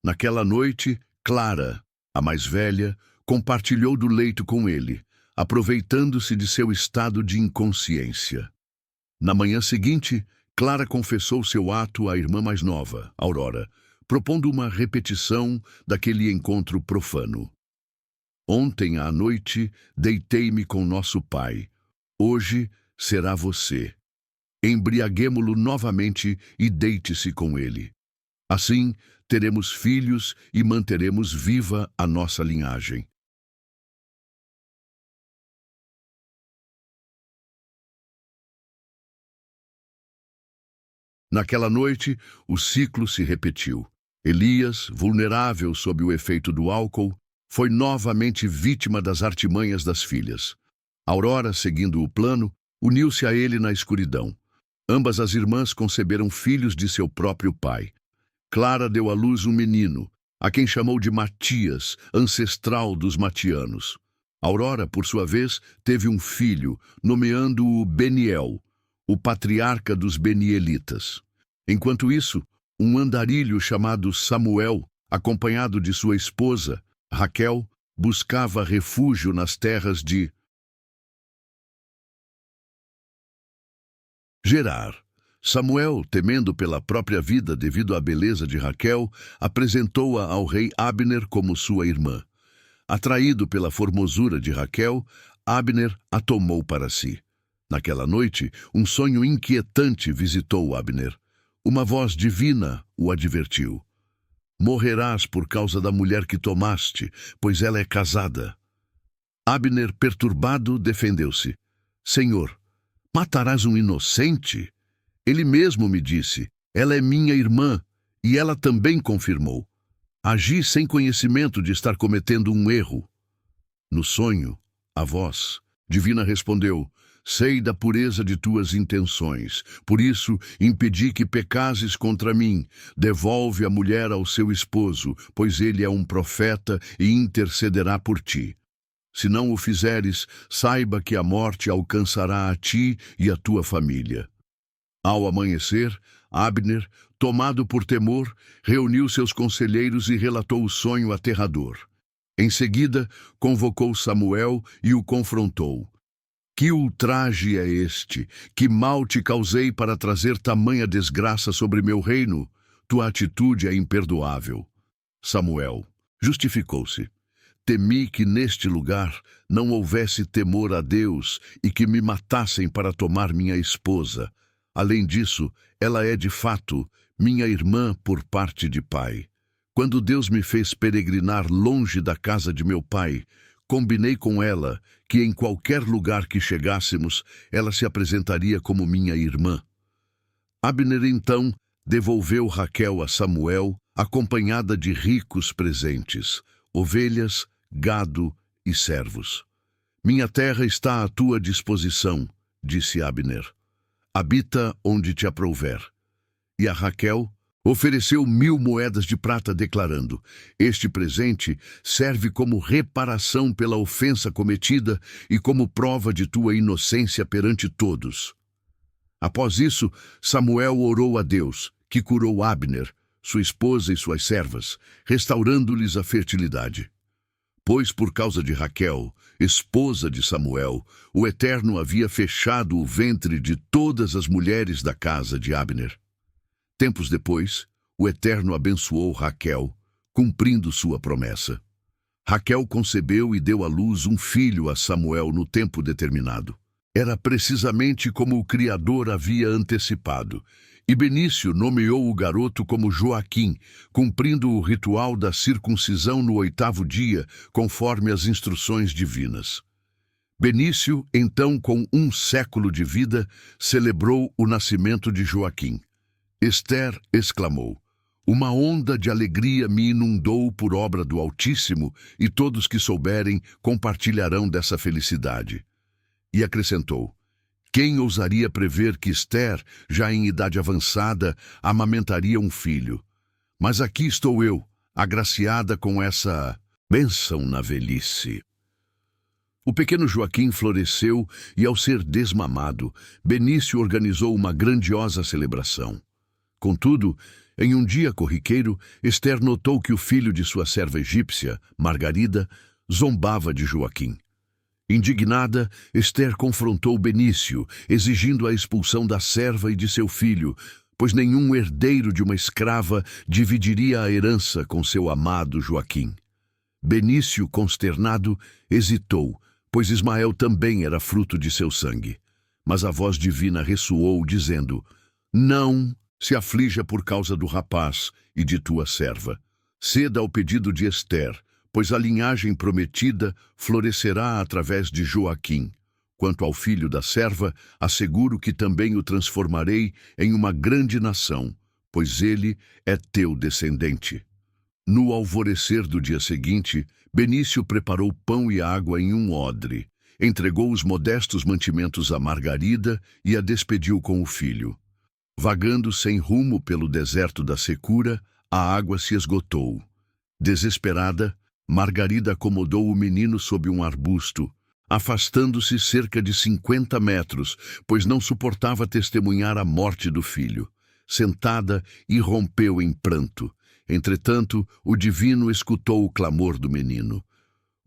Speaker 1: Naquela noite, Clara, a mais velha, compartilhou do leito com ele, aproveitando-se de seu estado de inconsciência. Na manhã seguinte, Clara confessou seu ato à irmã mais nova, Aurora, propondo uma repetição daquele encontro profano. "Ontem à noite deitei-me com nosso pai. Hoje será você. Embriaguemo-lo novamente e deite-se com ele. Assim, teremos filhos e manteremos viva a nossa linhagem." Naquela noite, o ciclo se repetiu. Elias, vulnerável sob o efeito do álcool, foi novamente vítima das artimanhas das filhas. Aurora, seguindo o plano, uniu-se a ele na escuridão. Ambas as irmãs conceberam filhos de seu próprio pai. Clara deu à luz um menino, a quem chamou de Matias, ancestral dos matianos. Aurora, por sua vez, teve um filho, nomeando-o Beniel, o patriarca dos Benielitas. Enquanto isso, um andarilho chamado Samuel, acompanhado de sua esposa, Raquel, buscava refúgio nas terras de Gerar. Samuel, temendo pela própria vida devido à beleza de Raquel, apresentou-a ao rei Abner como sua irmã. Atraído pela formosura de Raquel, Abner a tomou para si. Naquela noite, um sonho inquietante visitou Abner. Uma voz divina o advertiu: "Morrerás por causa da mulher que tomaste, pois ela é casada." Abner, perturbado, defendeu-se: "Senhor, matarás um inocente? Ele mesmo me disse: ela é minha irmã, e ela também confirmou. Agi sem conhecimento de estar cometendo um erro." No sonho, a voz divina respondeu: "Sei da pureza de tuas intenções, por isso impedi que pecasses contra mim. Devolve a mulher ao seu esposo, pois ele é um profeta e intercederá por ti. Se não o fizeres, saiba que a morte alcançará a ti e a tua família." Ao amanhecer, Abner, tomado por temor, reuniu seus conselheiros e relatou o sonho aterrador. Em seguida, convocou Samuel e o confrontou: "Que ultraje é este? Que mal te causei para trazer tamanha desgraça sobre meu reino? Tua atitude é imperdoável." Samuel justificou-se: "Temi que neste lugar não houvesse temor a Deus e que me matassem para tomar minha esposa. Além disso, ela é de fato minha irmã por parte de pai. Quando Deus me fez peregrinar longe da casa de meu pai, combinei com ela que em qualquer lugar que chegássemos, ela se apresentaria como minha irmã. Abner então devolveu Raquel a Samuel, acompanhada de ricos presentes, ovelhas, gado e servos. Minha terra está à tua disposição, disse Abner. Habita onde te aprouver. E a Raquel ofereceu 1000 moedas de prata, declarando: este presente serve como reparação pela ofensa cometida e como prova de tua inocência perante todos. Após isso, Samuel orou a Deus, que curou Abner, sua esposa e suas servas, restaurando-lhes a fertilidade. Pois por causa de Raquel, esposa de Samuel, o Eterno havia fechado o ventre de todas as mulheres da casa de Abner. Tempos depois, o Eterno abençoou Raquel, cumprindo sua promessa. Raquel concebeu e deu à luz um filho a Samuel no tempo determinado. Era precisamente como o Criador havia antecipado, e Benício nomeou o garoto como Joaquim, cumprindo o ritual da circuncisão no 8º dia, conforme as instruções divinas. Benício, então com 1 século de vida, celebrou o nascimento de Joaquim. Ester exclamou: uma onda de alegria me inundou por obra do Altíssimo, e todos que souberem compartilharão dessa felicidade. E acrescentou: quem ousaria prever que Ester, já em idade avançada, amamentaria um filho? Mas aqui estou eu, agraciada com essa bênção na velhice. O pequeno Joaquim floresceu e, ao ser desmamado, Benício organizou uma grandiosa celebração. Contudo, em um dia corriqueiro, Ester notou que o filho de sua serva egípcia, Margarida, zombava de Joaquim. Indignada, Ester confrontou Benício, exigindo a expulsão da serva e de seu filho, pois nenhum herdeiro de uma escrava dividiria a herança com seu amado Joaquim. Benício, consternado, hesitou, pois Ismael também era fruto de seu sangue. Mas a voz divina ressoou, dizendo: não se aflija por causa do rapaz e de tua serva. Ceda ao pedido de Ester, pois a linhagem prometida florescerá através de Joaquim. Quanto ao filho da serva, asseguro que também o transformarei em uma grande nação, pois ele é teu descendente. No alvorecer do dia seguinte, Benício preparou pão e água em um odre, entregou os modestos mantimentos a Margarida e a despediu com o filho. Vagando sem rumo pelo deserto da secura, a água se esgotou. Desesperada, Margarida acomodou o menino sob um arbusto, afastando-se cerca de 50 metros, pois não suportava testemunhar a morte do filho. Sentada, irrompeu em pranto. Entretanto, o divino escutou o clamor do menino.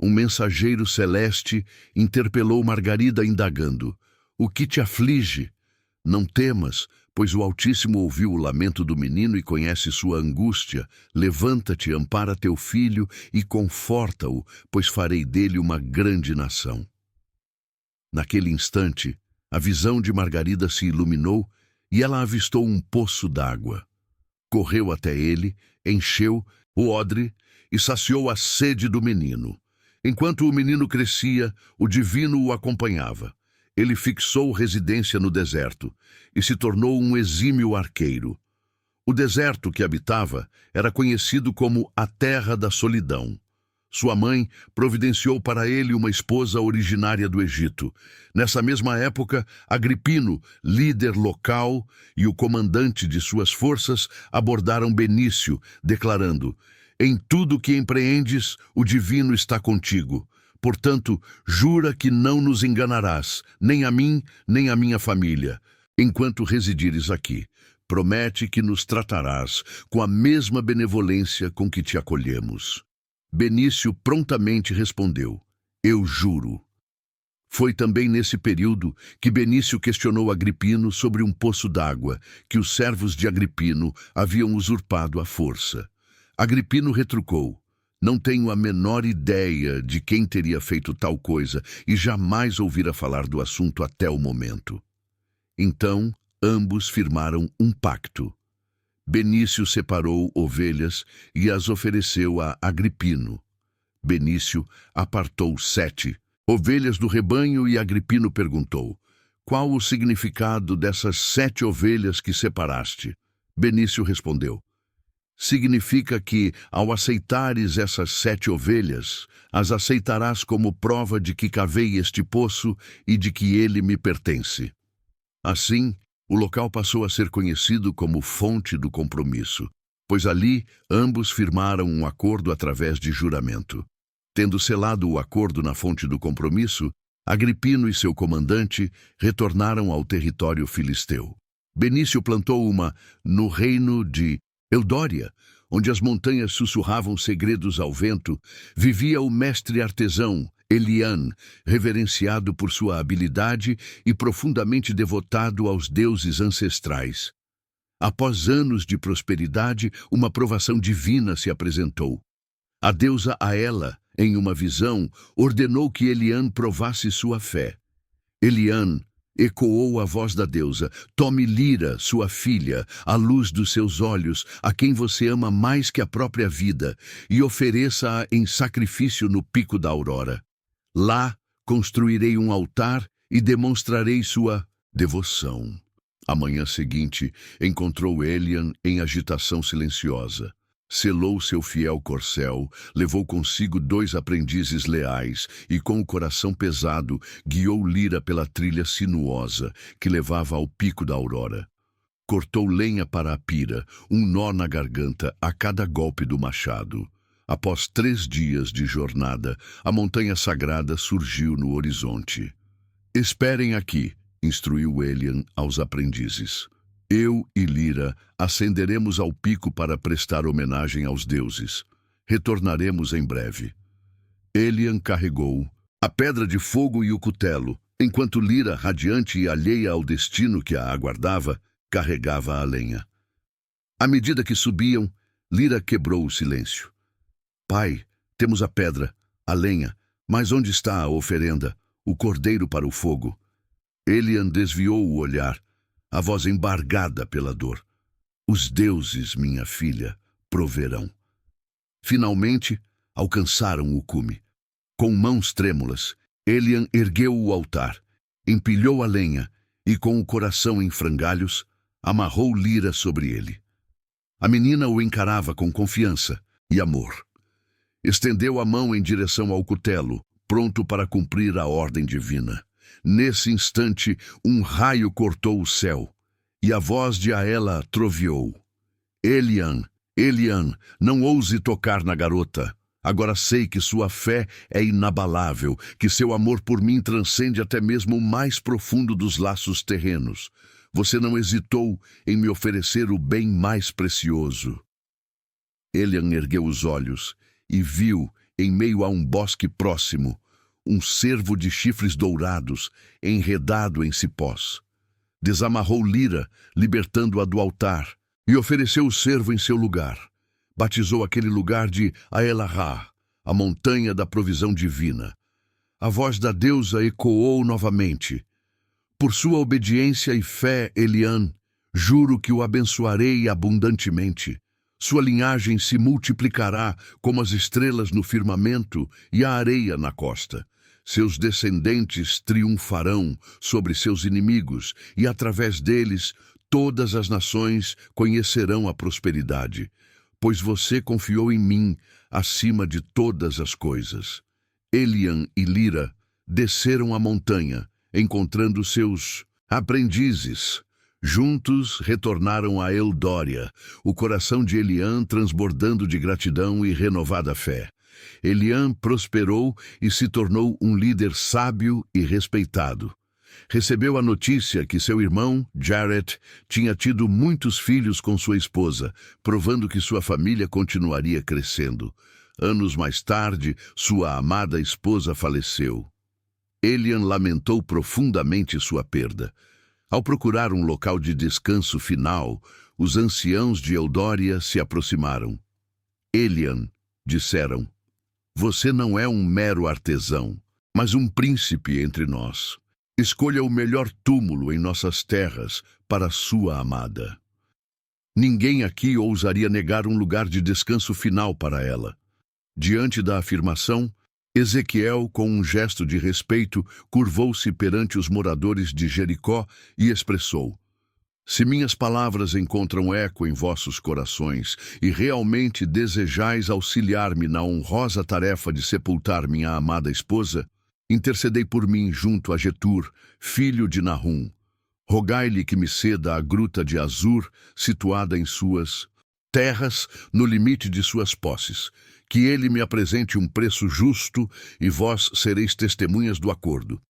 Speaker 1: Um mensageiro celeste interpelou Margarida indagando: o que te aflige? Não temas, pois o Altíssimo ouviu o lamento do menino e conhece sua angústia. Levanta-te, ampara teu filho e conforta-o, pois farei dele uma grande nação. Naquele instante, a visão de Margarida se iluminou e ela avistou um poço d'água. Correu até ele, encheu o odre e saciou a sede do menino. Enquanto o menino crescia, o divino o acompanhava. Ele fixou residência no deserto e se tornou um exímio arqueiro. O deserto que habitava era conhecido como a Terra da Solidão. Sua mãe providenciou para ele uma esposa originária do Egito. Nessa mesma época, Agripino, líder local, e o comandante de suas forças abordaram Benício, declarando: em tudo que empreendes, o divino está contigo. Portanto, jura que não nos enganarás, nem a mim, nem a minha família, enquanto residires aqui. Promete que nos tratarás com a mesma benevolência com que te acolhemos. Benício prontamente respondeu: eu juro. Foi também nesse período que Benício questionou Agripino sobre um poço d'água que os servos de Agripino haviam usurpado à força. Agripino retrucou: não tenho a menor ideia de quem teria feito tal coisa e jamais ouvira falar do assunto até o momento. Então, Ambos firmaram um pacto. Benício separou ovelhas e as ofereceu a Agripino. Benício apartou 7 ovelhas do rebanho e Agripino perguntou: qual o significado dessas 7 ovelhas que separaste? Benício respondeu: significa que, ao aceitares essas 7 ovelhas, as aceitarás como prova de que cavei este poço e de que ele me pertence. Assim, o local passou a ser conhecido como Fonte do Compromisso, pois ali ambos firmaram um acordo através de juramento. Tendo selado o acordo na Fonte do Compromisso, Agripino e seu comandante retornaram ao território filisteu. Benício plantou uma no reino de Eudória, onde as montanhas sussurravam segredos ao vento. Vivia o mestre artesão Elian, reverenciado por sua habilidade e profundamente devotado aos deuses ancestrais. Após anos de prosperidade, uma provação divina se apresentou. A deusa Aela, em uma visão, ordenou que Elian provasse sua fé. Elian ecoou a voz da deusa: tome Lira, sua filha, a luz dos seus olhos, a quem você ama mais que a própria vida, e ofereça-a em sacrifício no pico da aurora. Lá construirei um altar e demonstrarei sua devoção. A manhã seguinte, encontrou Elian em agitação silenciosa. Selou seu fiel corcel, levou consigo 2 aprendizes leais e, com o coração pesado, guiou Lira pela trilha sinuosa que levava ao pico da aurora. Cortou lenha para a pira, um nó na garganta a cada golpe do machado. Após 3 dias de jornada, a montanha sagrada surgiu no horizonte. Esperem aqui, instruiu Elian aos aprendizes. Eu e Lira ascenderemos ao pico para prestar homenagem aos deuses. Retornaremos em breve. Elian carregou a pedra de fogo e o cutelo, enquanto Lira, radiante e alheia ao destino que a aguardava, carregava a lenha. À medida que subiam, Lira quebrou o silêncio. Pai, temos a pedra, a lenha, mas onde está a oferenda, o cordeiro para o fogo? Elian desviou o olhar, a voz embargada pela dor. Os deuses, minha filha, proverão. Finalmente, alcançaram o cume. Com mãos trêmulas, Elian ergueu o altar, empilhou a lenha e, com o coração em frangalhos, amarrou Lira sobre ele. A menina o encarava com confiança e amor. Estendeu a mão em direção ao cutelo, pronto para cumprir a ordem divina. Nesse instante, um raio cortou o céu, e a voz de Aela troveou. Elian, Elian, não ouse tocar na garota. Agora sei que sua fé é inabalável, que seu amor por mim transcende até mesmo o mais profundo dos laços terrenos. Você não hesitou em me oferecer o bem mais precioso. Elian ergueu os olhos e viu, em meio a um bosque próximo, um cervo de chifres dourados, enredado em cipós. Desamarrou Lira, libertando-a do altar, e ofereceu o cervo em seu lugar. Batizou aquele lugar de Aelahá, a montanha da provisão divina. A voz da deusa ecoou novamente. Por sua obediência e fé, Elian, juro que o abençoarei abundantemente. Sua linhagem se multiplicará como as estrelas no firmamento e a areia na costa. Seus descendentes triunfarão sobre seus inimigos, e através deles todas as nações conhecerão a prosperidade, pois você confiou em mim acima de todas as coisas. Elian e Lira desceram a montanha, encontrando seus aprendizes. Juntos retornaram a Eudória, o coração de Elian transbordando de gratidão e renovada fé. Elian prosperou e se tornou um líder sábio e respeitado. Recebeu a notícia que seu irmão, Jared, tinha tido muitos filhos com sua esposa, provando que sua família continuaria crescendo. Anos mais tarde, sua amada esposa faleceu. Elian lamentou profundamente sua perda. Ao procurar um local de descanso final, os anciãos de Eudória se aproximaram. Elian, disseram, você não é um mero artesão, mas um príncipe entre nós. Escolha o melhor túmulo em nossas terras para sua amada. Ninguém aqui ousaria negar um lugar de descanso final para ela. Diante da afirmação, Ezequiel, com um gesto de respeito, curvou-se perante os moradores de Jericó e expressou: se minhas palavras encontram eco em vossos corações e realmente desejais auxiliar-me na honrosa tarefa de sepultar minha amada esposa, intercedei por mim junto a Jetur, filho de Nahum. Rogai-lhe que me ceda a gruta de Azur, situada em suas terras, no limite de suas posses, que ele me apresente um preço justo e vós sereis testemunhas do acordo.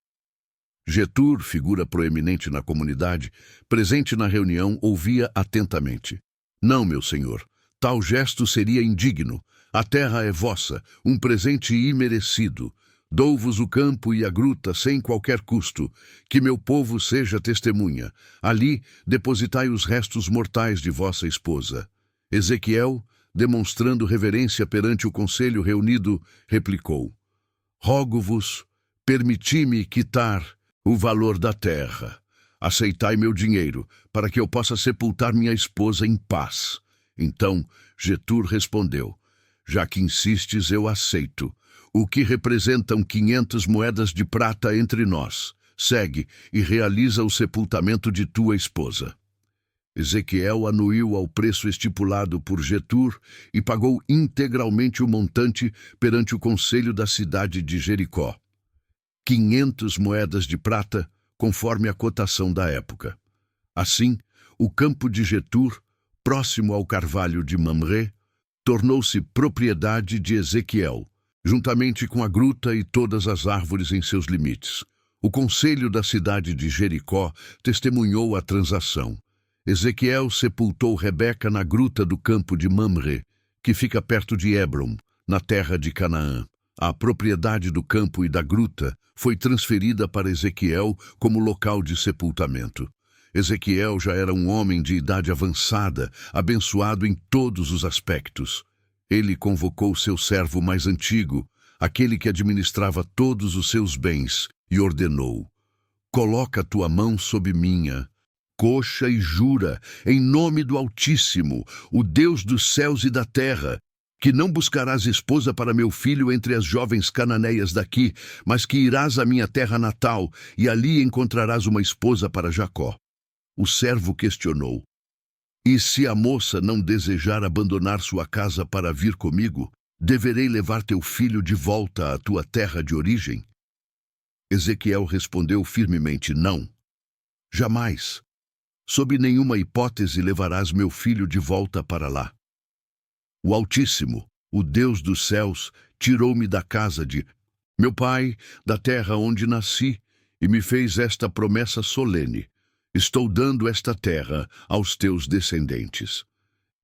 Speaker 1: Jetur, figura proeminente na comunidade, presente na reunião, ouvia atentamente. Não, meu senhor, tal gesto seria indigno. A terra é vossa, um presente imerecido. Dou-vos o campo e a gruta sem qualquer custo, que meu povo seja testemunha. Ali depositai os restos mortais de vossa esposa. Ezequiel, demonstrando reverência perante o conselho reunido, replicou: rogo-vos, permiti-me quitar o valor da terra. Aceitai meu dinheiro, para que eu possa sepultar minha esposa em paz. Então Jetur respondeu: já que insistes, eu aceito. O que representam 500 moedas de prata entre nós. Segue e realiza o sepultamento de tua esposa. Ezequiel anuiu ao preço estipulado por Jetur e pagou integralmente o montante perante o conselho da cidade de Jericó. 500 moedas de prata, conforme a cotação da época. Assim, o campo de Jetur, próximo ao carvalho de Mamré, tornou-se propriedade de Ezequiel, juntamente com a gruta e todas as árvores em seus limites. O conselho da cidade de Jericó testemunhou a transação. Ezequiel sepultou Rebeca na gruta do campo de Mamré, que fica perto de Hebron, na terra de Canaã. A propriedade do campo e da gruta foi transferida para Ezequiel como local de sepultamento. Ezequiel já era um homem de idade avançada, abençoado em todos os aspectos. Ele convocou seu servo mais antigo, aquele que administrava todos os seus bens, e ordenou: coloca tua mão sob minha coxa e jura, em nome do Altíssimo, o Deus dos céus e da terra, que não buscarás esposa para meu filho entre as jovens cananeias daqui, mas que irás à minha terra natal, e ali encontrarás uma esposa para Jacó. O servo questionou: e se a moça não desejar abandonar sua casa para vir comigo, deverei levar teu filho de volta à tua terra de origem? Ezequiel respondeu firmemente: não. Jamais. Sob nenhuma hipótese levarás meu filho de volta para lá. O Altíssimo, o Deus dos céus, tirou-me da casa de meu pai, da terra onde nasci, e me fez esta promessa solene: estou dando esta terra aos teus descendentes.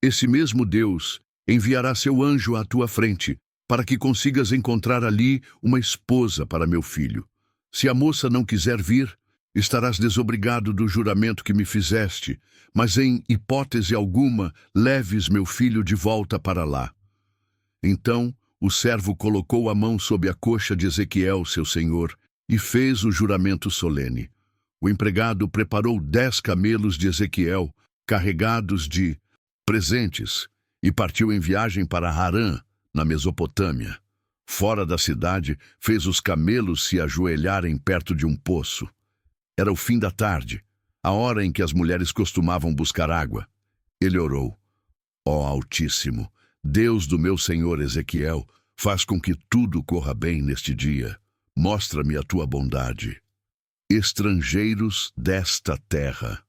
Speaker 1: Esse mesmo Deus enviará seu anjo à tua frente, para que consigas encontrar ali uma esposa para meu filho. Se a moça não quiser vir, estarás desobrigado do juramento que me fizeste, mas em hipótese alguma leves meu filho de volta para lá. Então o servo colocou a mão sob a coxa de Ezequiel, seu senhor, e fez o juramento solene. O empregado preparou 10 camelos de Ezequiel, carregados de presentes, e partiu em viagem para Harã, na Mesopotâmia. Fora da cidade, fez os camelos se ajoelharem perto de um poço. Era o fim da tarde, a hora em que as mulheres costumavam buscar água. Ele orou: ó Altíssimo, Deus do meu senhor Ezequiel, faz com que tudo corra bem neste dia. Mostra-me a tua bondade. Estrangeiros desta terra.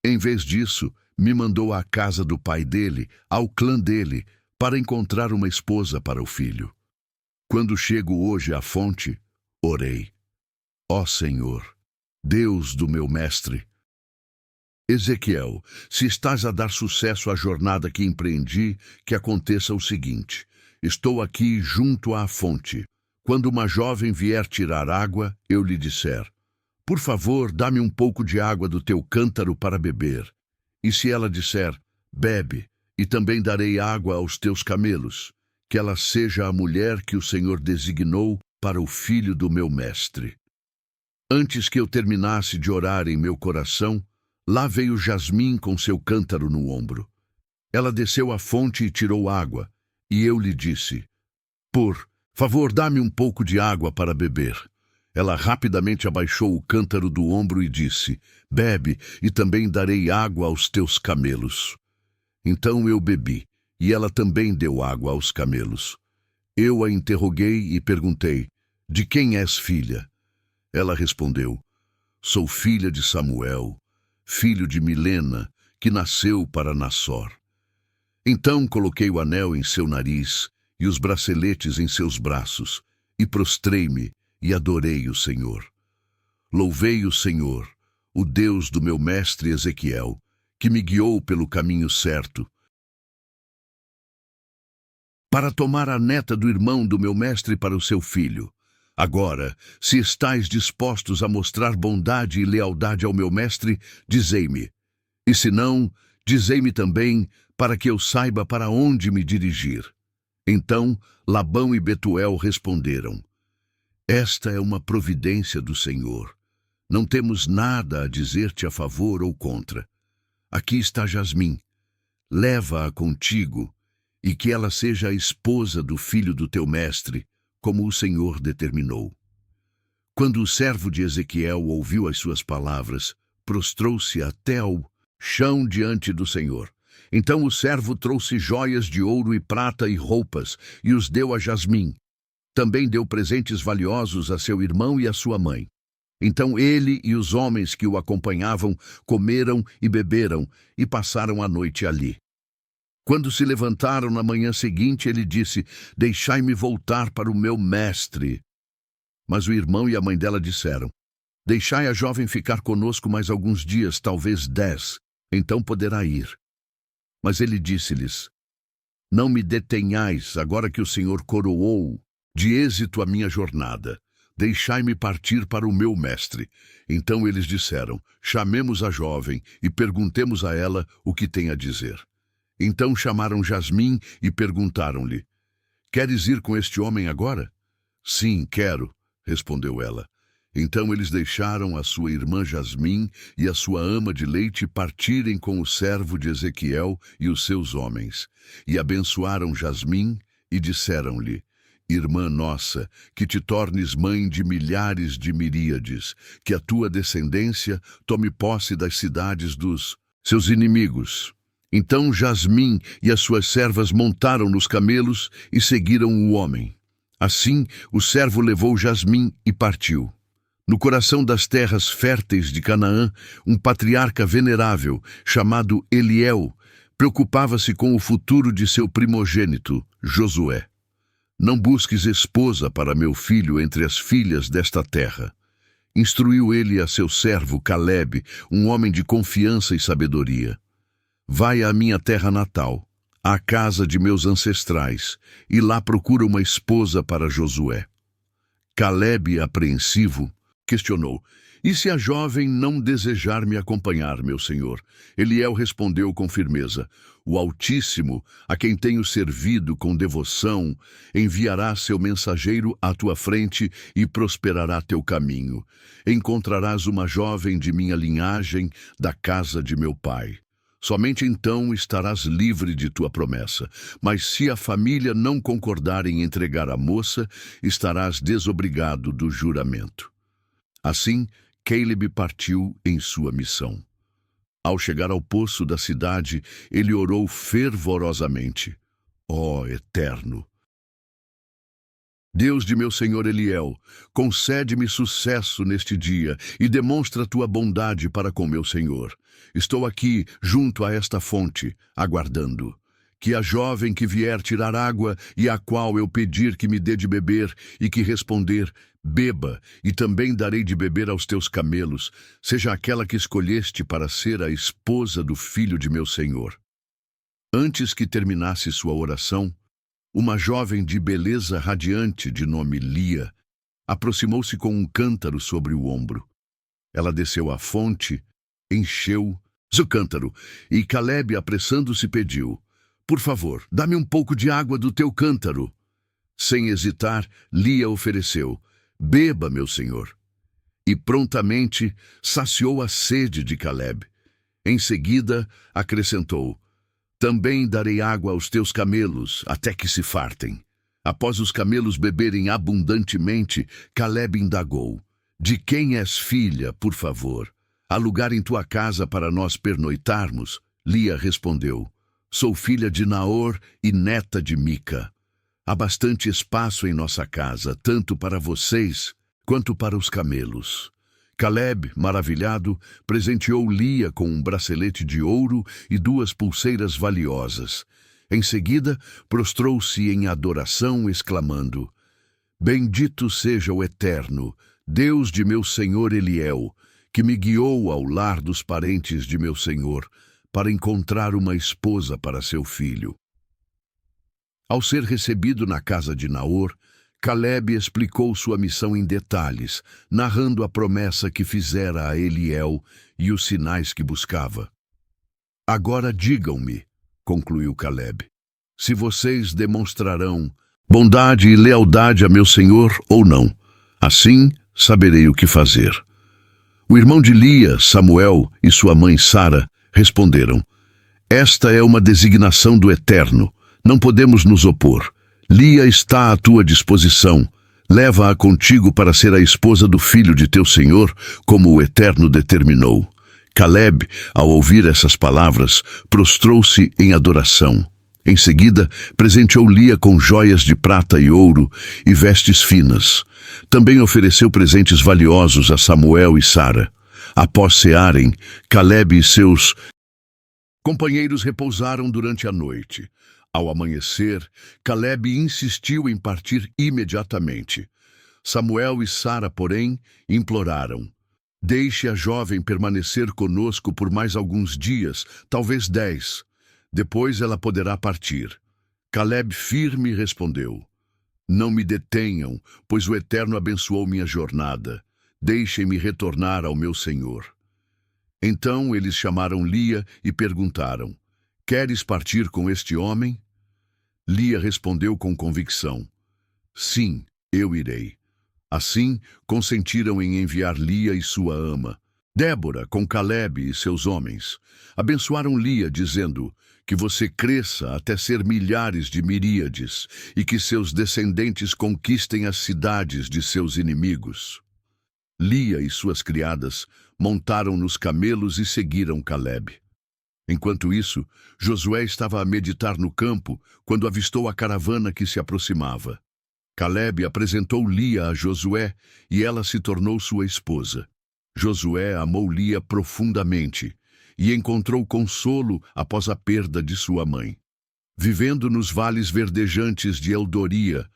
Speaker 1: Em vez disso, me mandou à casa do pai dele, ao clã dele, para encontrar uma esposa para o filho. Quando chego hoje à fonte, orei: ó Senhor, Deus do meu mestre Ezequiel, se estás a dar sucesso à jornada que empreendi, que aconteça o seguinte: estou aqui junto à fonte. Quando uma jovem vier tirar água, eu lhe disser: por favor, dá-me um pouco de água do teu cântaro para beber. E se ela disser: bebe, e também darei água aos teus camelos, que ela seja a mulher que o Senhor designou para o filho do meu mestre. Antes que eu terminasse de orar em meu coração, lá veio Jasmim com seu cântaro no ombro. Ela desceu à fonte e tirou água, e eu lhe disse: Por favor, dá-me um pouco de água para beber. Ela rapidamente abaixou o cântaro do ombro e disse: Bebe, e também darei água aos teus camelos. Então eu bebi, e ela também deu água aos camelos. Eu a interroguei e perguntei: De quem és filha? Ela respondeu: Sou filha de Samuel, filho de Milena, que nasceu para Nassor. Então coloquei o anel em seu nariz e os braceletes em seus braços, e prostrei-me e adorei o Senhor. Louvei o Senhor, o Deus do meu mestre Ezequiel, que me guiou pelo caminho certo, para tomar a neta do irmão do meu mestre para o seu filho. Agora, se estais dispostos a mostrar bondade e lealdade ao meu mestre, dizei-me. E se não, dizei-me também, para que eu saiba para onde me dirigir. Então Labão e Betuel responderam: Esta é uma providência do Senhor. Não temos nada a dizer-te a favor ou contra. Aqui está Jasmim. Leva-a contigo, e que ela seja a esposa do filho do teu mestre, como o Senhor determinou. Quando o servo de Ezequiel ouviu as suas palavras, prostrou-se até ao chão diante do Senhor. Então o servo trouxe joias de ouro e prata e roupas, e os deu a Jasmim. Também deu presentes valiosos a seu irmão e a sua mãe. Então ele e os homens que o acompanhavam comeram e beberam, e passaram a noite ali. Quando se levantaram na manhã seguinte, ele disse: Deixai-me voltar para o meu mestre. Mas o irmão e a mãe dela disseram: Deixai a jovem ficar conosco mais alguns dias, talvez 10, então poderá ir. Mas ele disse-lhes: Não me detenhais, agora que o Senhor coroou de êxito a minha jornada. Deixai-me partir para o meu mestre. Então eles disseram: Chamemos a jovem e perguntemos a ela o que tem a dizer. Então chamaram Jasmim e perguntaram-lhe: Queres ir com este homem agora? Sim, quero, respondeu ela. Então eles deixaram a sua irmã Jasmim e a sua ama de leite partirem com o servo de Ezequiel e os seus homens. E abençoaram Jasmim e disseram-lhe: Irmã nossa, que te tornes mãe de milhares de miríades, que a tua descendência tome posse das cidades dos seus inimigos. Então Jasmim e as suas servas montaram nos camelos e seguiram o homem. Assim, o servo levou Jasmim e partiu. No coração das terras férteis de Canaã, um patriarca venerável, chamado Eliel, preocupava-se com o futuro de seu primogênito, Josué. Não busques esposa para meu filho entre as filhas desta terra. Instruiu ele a seu servo Calebe, um homem de confiança e sabedoria. Vai à minha terra natal, à casa de meus ancestrais, e lá procura uma esposa para Josué. Calebe, apreensivo, questionou: E se a jovem não desejar me acompanhar, meu senhor? Eliel respondeu com firmeza: O Altíssimo, a quem tenho servido com devoção, enviará seu mensageiro à tua frente e prosperará teu caminho. Encontrarás uma jovem de minha linhagem, da casa de meu pai. Somente então estarás livre de tua promessa. Mas se a família não concordar em entregar a moça, estarás desobrigado do juramento. Assim, Caleb partiu em sua missão. Ao chegar ao poço da cidade, ele orou fervorosamente: Ó Eterno, Deus de meu senhor Eliel, concede-me sucesso neste dia e demonstra tua bondade para com meu senhor. Estou aqui, junto a esta fonte, aguardando. Que a jovem que vier tirar água e a qual eu pedir que me dê de beber e que responder, beba, e também darei de beber aos teus camelos, seja aquela que escolheste para ser a esposa do filho de meu senhor. Antes que terminasse sua oração, uma jovem de beleza radiante, de nome Lia, aproximou-se com um cântaro sobre o ombro. Ela desceu à fonte, encheu o cântaro, e Calebe, apressando-se, pediu: Por favor, dá-me um pouco de água do teu cântaro. Sem hesitar, Lia ofereceu: Beba, meu senhor. e prontamente saciou a sede de Caleb. Em seguida, acrescentou: também darei água aos teus camelos, até que se fartem. Após os camelos beberem abundantemente, Caleb indagou: de quem és filha, por favor? Há lugar em tua casa para nós pernoitarmos? Lia respondeu: sou filha de Naor e neta de Mica. Há bastante espaço em nossa casa, tanto para vocês quanto para os camelos. Caleb, maravilhado, presenteou Lia com um bracelete de ouro e 2 pulseiras valiosas. Em seguida, prostrou-se em adoração, exclamando: bendito seja o Eterno, Deus de meu senhor Eliel, que me guiou ao lar dos parentes de meu senhor, para encontrar uma esposa para seu filho. Ao ser recebido na casa de Naor, Caleb explicou sua missão em detalhes, narrando a promessa que fizera a Eliel e os sinais que buscava. Agora digam-me, concluiu Caleb, se vocês demonstrarão bondade e lealdade a meu senhor ou não. Assim, saberei o que fazer. O irmão de Lia, Samuel, e sua mãe Sara responderam: esta é uma designação do Eterno. Não podemos nos opor. Lia está à tua disposição. Leva-a contigo para ser a esposa do filho de teu senhor, como o Eterno determinou. Caleb, ao ouvir essas palavras, prostrou-se em adoração. Em seguida, presenteou Lia com joias de prata e ouro e vestes finas. Também ofereceu presentes valiosos a Samuel e Sara. Após cearem, Caleb e seus companheiros repousaram durante a noite. Ao amanhecer, Caleb insistiu em partir imediatamente. Samuel e Sara, porém, imploraram: deixe a jovem permanecer conosco por mais alguns dias, talvez 10. Depois ela poderá partir. Caleb firme respondeu: não me detenham, pois o Eterno abençoou minha jornada. Deixem-me retornar ao meu senhor. Então eles chamaram Lia e perguntaram: queres partir com este homem? Lia respondeu com convicção: sim, eu irei. Assim, consentiram em enviar Lia e sua ama, Débora, com Caleb e seus homens. Abençoaram Lia, dizendo: que você cresça até ser milhares de miríades e que seus descendentes conquistem as cidades de seus inimigos. Lia e suas criadas montaram nos camelos e seguiram Caleb. Enquanto isso, Josué estava a meditar no campo quando avistou a caravana que se aproximava. Caleb apresentou Lia a Josué e ela se tornou sua esposa. Josué amou Lia profundamente e encontrou consolo após a perda de sua mãe. Vivendo nos vales verdejantes de Eldoria,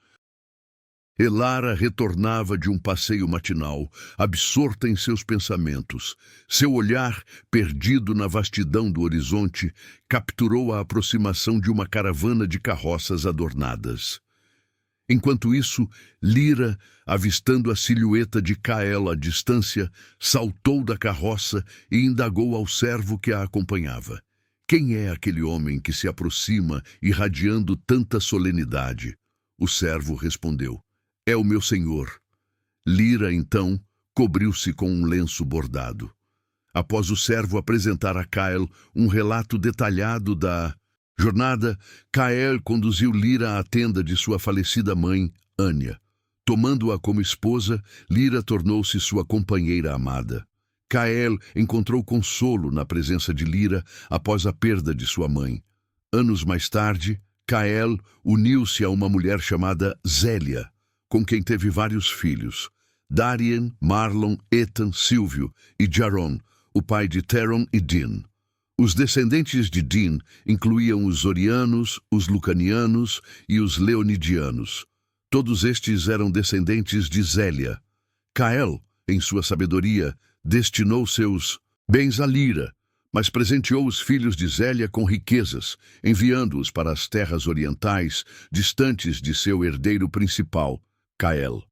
Speaker 1: Elara retornava de um passeio matinal, absorta em seus pensamentos. Seu olhar, perdido na vastidão do horizonte, capturou a aproximação de uma caravana de carroças adornadas. Enquanto isso, Lira, avistando a silhueta de Cael à distância, saltou da carroça e indagou ao servo que a acompanhava: quem é aquele homem que se aproxima, irradiando tanta solenidade? O servo respondeu: é o meu senhor. Lira, então, cobriu-se com um lenço bordado. Após o servo apresentar a Cael um relato detalhado da jornada, Cael conduziu Lira à tenda de sua falecida mãe, Ânia. Tomando-a como esposa, Lira tornou-se sua companheira amada. Cael encontrou consolo na presença de Lira após a perda de sua mãe. Anos mais tarde, Cael uniu-se a uma mulher chamada Zélia, com quem teve vários filhos: Darien, Marlon, Etan, Silvio e Jaron, o pai de Teron e Din. Os descendentes de Din incluíam os Zorianos, os Lucanianos e os Leonidianos. Todos estes eram descendentes de Zélia. Cael, em sua sabedoria, destinou seus bens a Lira, mas presenteou os filhos de Zélia com riquezas, enviando-os para as terras orientais, distantes de seu herdeiro principal, Cael.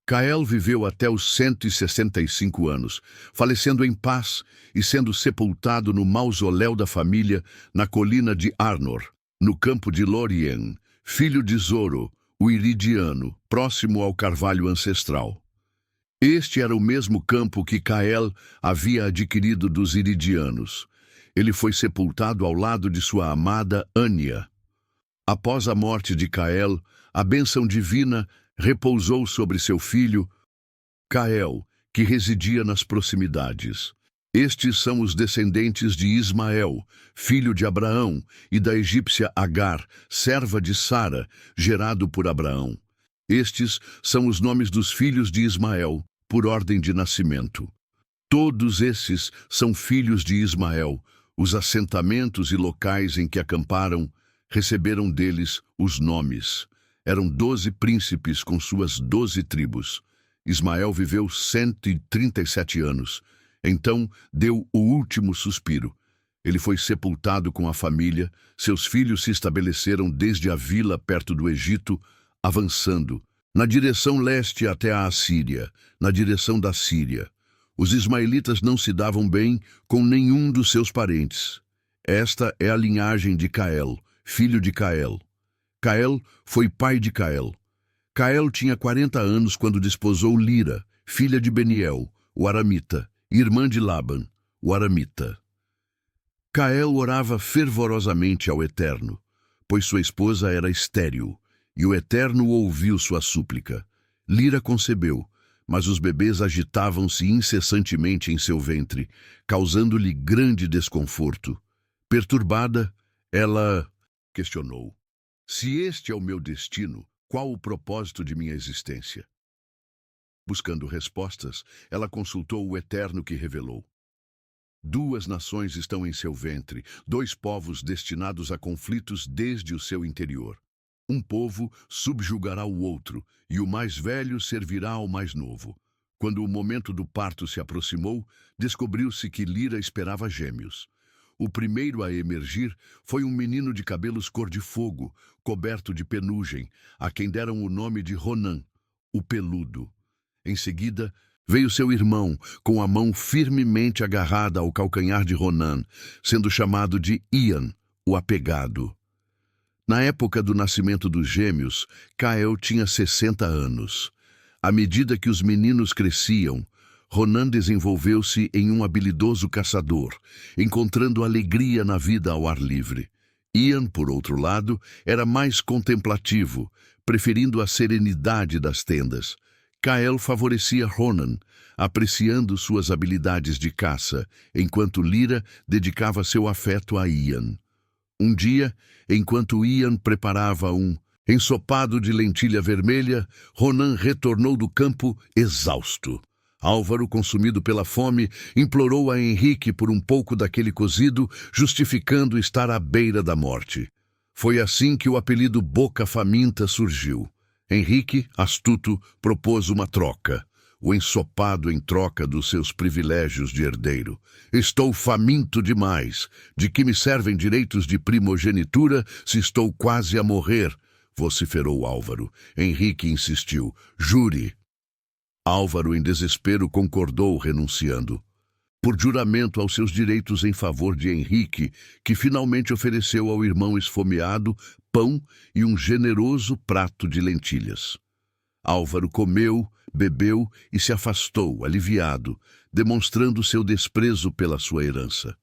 Speaker 1: Cael viveu até os 165 anos, falecendo em paz e sendo sepultado no mausoléu da família na colina de Arnor, no campo de Lorien, filho de Zoro, o Iridiano, próximo ao carvalho ancestral. Este era o mesmo campo que Cael havia adquirido dos iridianos. Ele foi sepultado ao lado de sua amada Ania. Após a morte de Cael, a bênção divina repousou sobre seu filho Cael, que residia nas proximidades. Estes são os descendentes de Ismael, filho de Abraão, e da egípcia Agar, serva de Sara, gerado por Abraão. Estes são os nomes dos filhos de Ismael, por ordem de nascimento. Todos esses são filhos de Ismael. Os assentamentos e locais em que acamparam receberam deles os nomes. Eram 12 príncipes com suas 12 tribos. Ismael viveu 137 anos. Então deu o último suspiro. Ele foi sepultado com a família. Seus filhos se estabeleceram desde a vila perto do Egito, avançando na direção leste até a Assíria, na direção da Síria. Os ismaelitas não se davam bem com nenhum dos seus parentes. Esta é a linhagem de Cael, filho de Cael. Cael foi pai de Cael. Cael tinha 40 anos quando desposou Lira, filha de Beniel, o aramita, irmã de Laban, o aramita. Cael orava fervorosamente ao Eterno, pois sua esposa era estéril, e o Eterno ouviu sua súplica. Lira concebeu, mas os bebês agitavam-se incessantemente em seu ventre, causando-lhe grande desconforto. Perturbada, ela questionou: se este é o meu destino, qual o propósito de minha existência? Buscando respostas, ela consultou o Eterno, que revelou: 2 nações estão em seu ventre, 2 povos destinados a conflitos desde o seu interior. Um povo subjugará o outro, e o mais velho servirá ao mais novo. Quando o momento do parto se aproximou, descobriu-se que Lira esperava gêmeos. O primeiro a emergir foi um menino de cabelos cor de fogo, coberto de penugem, a quem deram o nome de Ronan, o peludo. Em seguida, veio seu irmão, com a mão firmemente agarrada ao calcanhar de Ronan, sendo chamado de Ian, o apegado. Na época do nascimento dos gêmeos, Cael tinha 60 anos. À medida que os meninos cresciam, Ronan desenvolveu-se em um habilidoso caçador, encontrando alegria na vida ao ar livre. Ian, por outro lado, era mais contemplativo, preferindo a serenidade das tendas. Cael favorecia Ronan, apreciando suas habilidades de caça, enquanto Lira dedicava seu afeto a Ian. Um dia, enquanto Ian preparava um ensopado de lentilha vermelha, Ronan retornou do campo exausto. Álvaro, consumido pela fome, implorou a Henrique por um pouco daquele cozido, justificando estar à beira da morte. Foi assim que o apelido Boca Faminta surgiu. Henrique, astuto, propôs uma troca. O ensopado em troca dos seus privilégios de herdeiro. Estou faminto demais. De que me servem direitos de primogenitura se estou quase a morrer? Vociferou Álvaro. Henrique insistiu. Jure. Álvaro, em desespero, concordou, renunciando. Por juramento aos seus direitos em favor de Henrique, que finalmente ofereceu ao irmão esfomeado pão e um generoso prato de lentilhas. Álvaro comeu, bebeu e se afastou, aliviado, demonstrando seu desprezo pela sua herança.